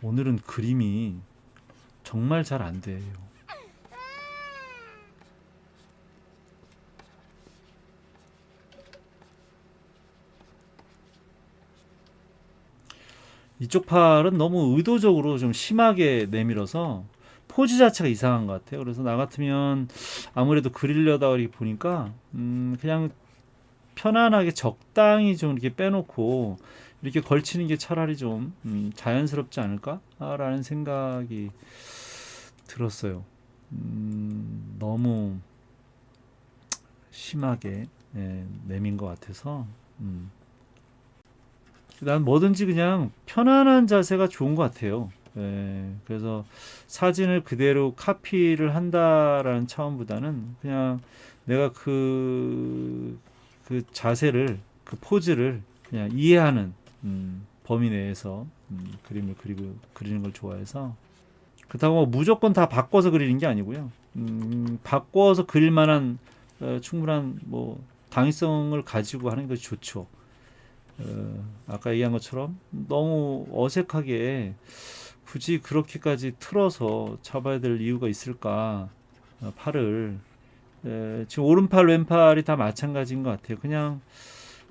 오늘은 그림이 정말 잘 안 돼요. 이쪽 팔은 너무 의도적으로 좀 심하게 내밀어서 포즈 자체가 이상한 것 같아요. 그래서 나 같으면 아무래도 그리려다 이렇게 보니까 그냥 편안하게 적당히 좀 이렇게 빼놓고 이렇게 걸치는 게 차라리 좀 자연스럽지 않을까라는 생각이 들었어요. 너무 심하게 내민 것 같아서 난 뭐든지 그냥 편안한 자세가 좋은 것 같아요. 그래서 사진을 그대로 카피를 한다라는 차원보다는 그냥 내가 그 자세를, 그 포즈를 그냥 이해하는 범위 내에서 그림을 그리는 걸 좋아해서 그렇다고 뭐 무조건 다 바꿔서 그리는 게 아니고요. 바꿔서 그릴 만한 충분한 뭐 당위성을 가지고 하는 것이 좋죠. 아까 얘기한 것처럼 너무 어색하게 굳이 그렇게까지 틀어서 잡아야 될 이유가 있을까? 팔을 지금 오른팔 왼팔이 다 마찬가지인 것 같아요. 그냥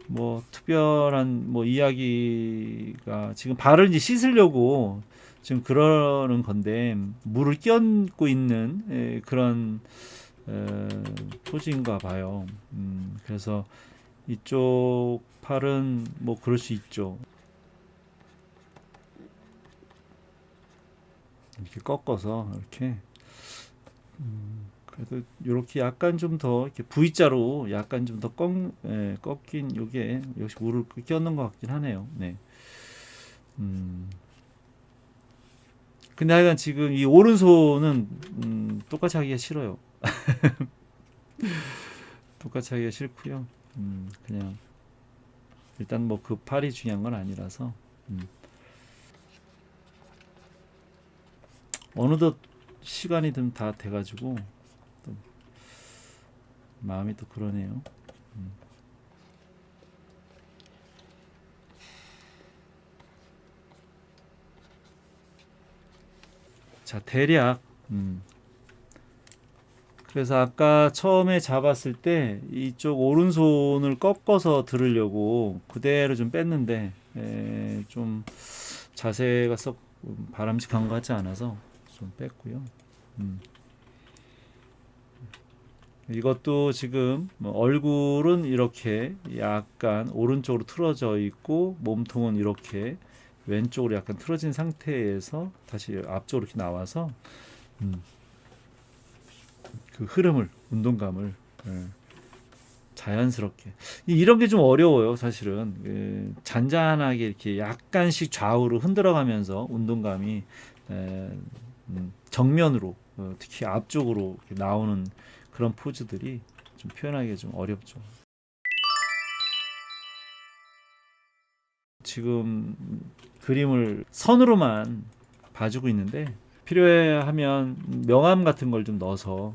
뭐 특별한 뭐 이야기가 지금 발을 이제 씻으려고 지금 그러는 건데 물을 끼얹고 있는 그런 포즈인가 봐요. 그래서 이쪽 팔은 뭐 그럴 수 있죠. 이렇게 꺾어서 이렇게 그래도 이렇게 약간 좀 더 이렇게 V자로 약간 좀 더 꺾인 요게 역시 물을 끼얹는 것 같긴 하네요. 네. 근데 하여간 지금 이 오른손은 똑같이 하기가 싫어요. 똑같이 하기가 싫고요. 그냥 일단 뭐 그 팔이 중요한 건 아니라서 어느덧 시간이 좀 다 돼가지고 또 마음이 또 그러네요. 자, 대략 그래서 아까 처음에 잡았을 때 이쪽 오른손을 꺾어서 들으려고 그대로 좀 뺐는데 좀 자세가 썩 바람직한 것 같지 않아서 좀 뺐고요. 이것도 지금 뭐 얼굴은 이렇게 약간 오른쪽으로 틀어져 있고 몸통은 이렇게 왼쪽으로 약간 틀어진 상태에서 다시 앞쪽으로 이렇게 나와서 그 흐름을 운동감을 자연스럽게 이런 게 좀 어려워요 사실은 잔잔하게 이렇게 약간씩 좌우로 흔들어가면서 운동감이 정면으로 특히 앞쪽으로 이렇게 나오는 그런 포즈들이 좀 표현하기가 좀 어렵죠. 지금 그림을 선으로만 봐주고 있는데 필요하면 명암 같은 걸 좀 넣어서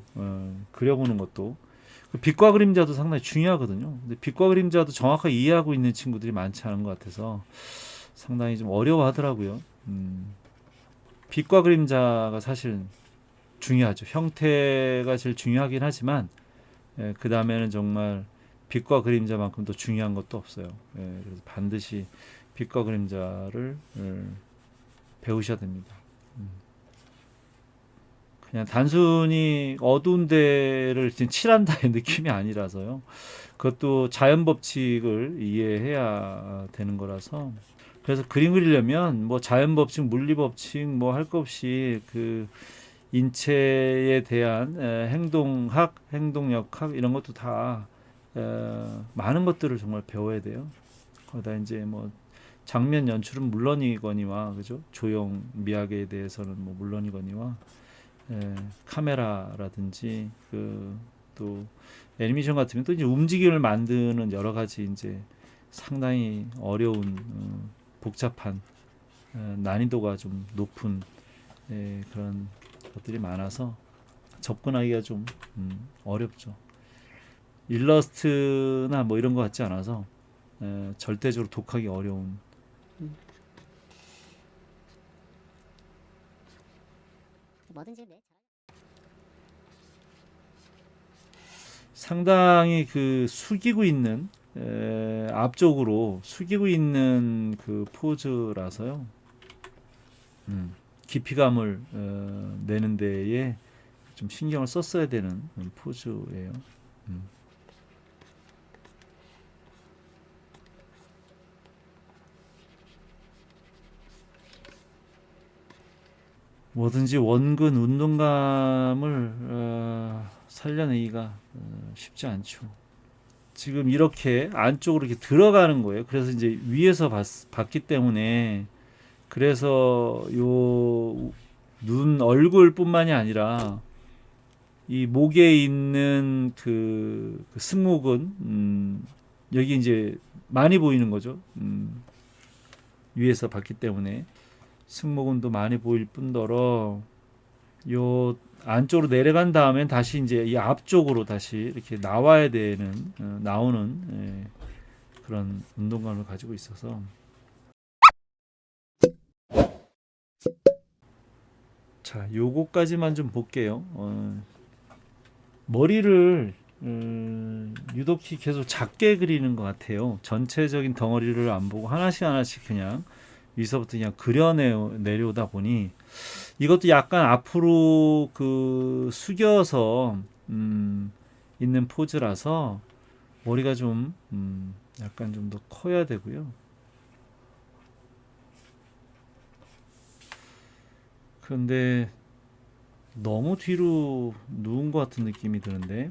그려보는 것도 빛과 그림자도 상당히 중요하거든요. 근데 빛과 그림자도 정확하게 이해하고 있는 친구들이 많지 않은 것 같아서 상당히 좀 어려워하더라고요. 빛과 그림자가 사실 중요하죠. 형태가 제일 중요하긴 하지만 그 다음에는 정말 빛과 그림자만큼 더 중요한 것도 없어요. 그래서 반드시 빛과 그림자를 배우셔야 됩니다. 그냥 단순히 어두운 데를 칠한다의 느낌이 아니라서요. 그것도 자연 법칙을 이해해야 되는 거라서 그래서 그림 그리려면 뭐 자연 법칙, 물리 법칙 뭐 할 것 없이 그 인체에 대한 행동학, 행동역학 이런 것도 다 많은 것들을 정말 배워야 돼요. 거기다 이제 뭐 장면 연출은 물론이거니와 그죠? 조형 미학에 대해서는 뭐 물론이거니와 카메라라든지 그 또 애니메이션 같으면 또 이제 움직임을 만드는 여러 가지 이제 상당히 어려운 복잡한 난이도가 좀 높은 그런 것들이 많아서 접근하기가 좀 어렵죠. 일러스트나 뭐 이런 것 같지 않아서 절대적으로 독하기 어려운 뭐든지 네. 상당히 그 숙이고 있는 앞쪽으로 숙이고 있는 그 포즈라서요. 깊이감을 내는 데에 좀 신경을 썼어야 되는 포즈예요. 뭐든지 원근 운동감을 살려내기가 쉽지 않죠. 지금 이렇게 안쪽으로 이렇게 들어가는 거예요. 그래서 이제 위에서 봤기 때문에 그래서 요 눈 얼굴뿐만이 아니라 이 목에 있는 그 승모근 여기 이제 많이 보이는 거죠. 위에서 봤기 때문에 승모근도 많이 보일 뿐더러 요 안쪽으로 내려간 다음에 다시 이제 이 앞쪽으로 다시 이렇게 나와야 되는 나오는 그런 운동감을 가지고 있어서 자 요거까지만 좀 볼게요. 머리를 유독히 계속 작게 그리는 것 같아요. 전체적인 덩어리를 안 보고 하나씩 하나씩 그냥 위서부터 그냥 내려오다 보니 이것도 약간 앞으로 그 숙여서 있는 포즈라서 머리가 좀 약간 좀 더 커야 되고요. 그런데 너무 뒤로 누운 것 같은 느낌이 드는데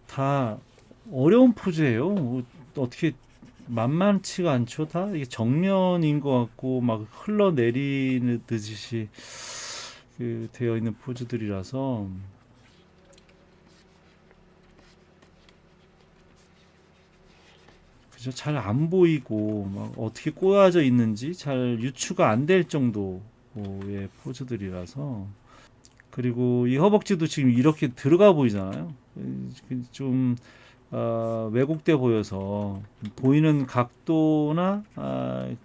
다 어려운 포즈예요. 어떻게 만만치가 않죠. 다 이게 정면인 것 같고 막 흘러내리듯이 그 되어 있는 포즈들이라서 그죠. 잘 안 보이고 막 어떻게 꼬여져 있는지 잘 유추가 안 될 정도의 포즈들이라서 그리고 이 허벅지도 지금 이렇게 들어가 보이잖아요. 좀 왜곡돼 보여서 보이는 각도나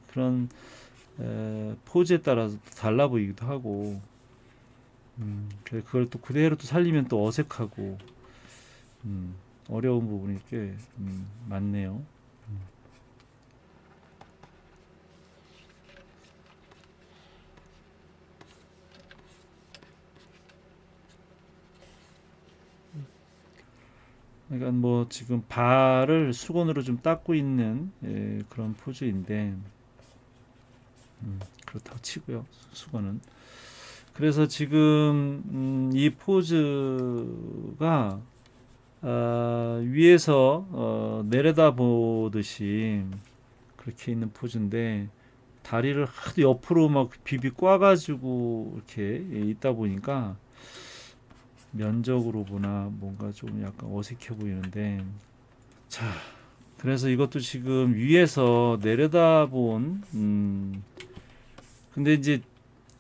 그런 포즈에 따라서 달라 보이기도 하고 그걸 또 그대로 또 살리면 또 어색하고 어려운 부분이 꽤 많네요. 그러니까 뭐 지금 발을 수건으로 좀 닦고 있는 그런 포즈인데 그렇다고 치고요. 수건은. 그래서 지금 이 포즈가 위에서 내려다 보듯이 그렇게 있는 포즈인데 다리를 하도 옆으로 막 비비 꽈가지고 이렇게 있다 보니까 면적으로 보나 뭔가 좀 약간 어색해 보이는데 자 그래서 이것도 지금 위에서 내려다본 근데 이제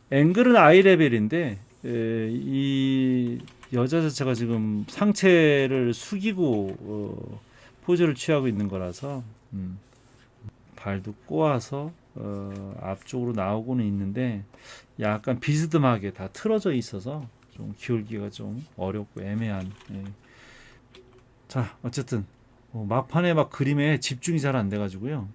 앵글은 아이 레벨인데 이 여자 자체가 지금 상체를 숙이고 포즈를 취하고 있는 거라서 발도 꼬아서 앞쪽으로 나오고는 있는데 약간 비스듬하게 다 틀어져 있어서 좀 기울기가 좀 어렵고 애매한. 예. 자, 어쨌든 막판에 막 그림에 집중이 잘 안 돼가지고요.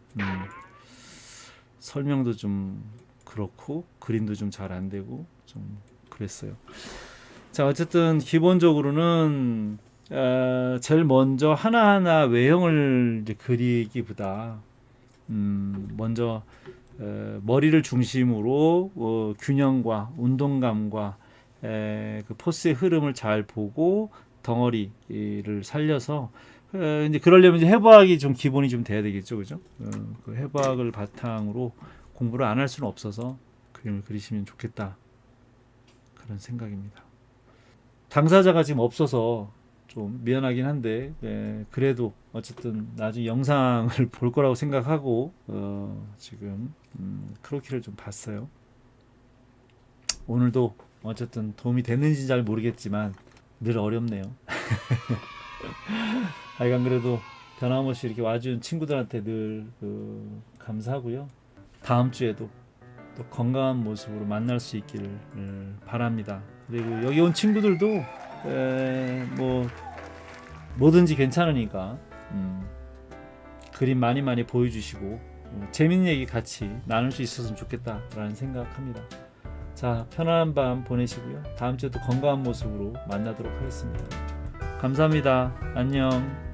설명도 좀 그렇고 그림도 좀 잘 안 되고 좀 그랬어요. 자, 어쨌든 기본적으로는 제일 먼저 하나하나 외형을 이제 그리기보다 먼저 머리를 중심으로 균형과 운동감과 그 포스의 흐름을 잘 보고 덩어리를 살려서 이제 그러려면 이제 해부학이 좀 기본이 좀 돼야 되겠죠, 그죠? 그 해부학을 바탕으로 공부를 안 할 수는 없어서 그림을 그리시면 좋겠다 그런 생각입니다. 당사자가 지금 없어서 좀 미안하긴 한데 그래도 어쨌든 나중에 영상을 볼 거라고 생각하고 지금 크로키를 좀 봤어요. 오늘도 어쨌든 도움이 됐는지 잘 모르겠지만 늘 어렵네요. 하여간 그래도 변함없이 이렇게 와준 친구들한테 늘 감사하고요. 다음 주에도 또 건강한 모습으로 만날 수 있기를 바랍니다. 그리고 여기 온 친구들도 뭐 뭐든지 괜찮으니까 그림 많이 보여주시고 재밌는 얘기 같이 나눌 수 있었으면 좋겠다라는 생각합니다. 자, 편안한 밤 보내시고요. 다음 주에도 건강한 모습으로 만나도록 하겠습니다. 감사합니다. 안녕.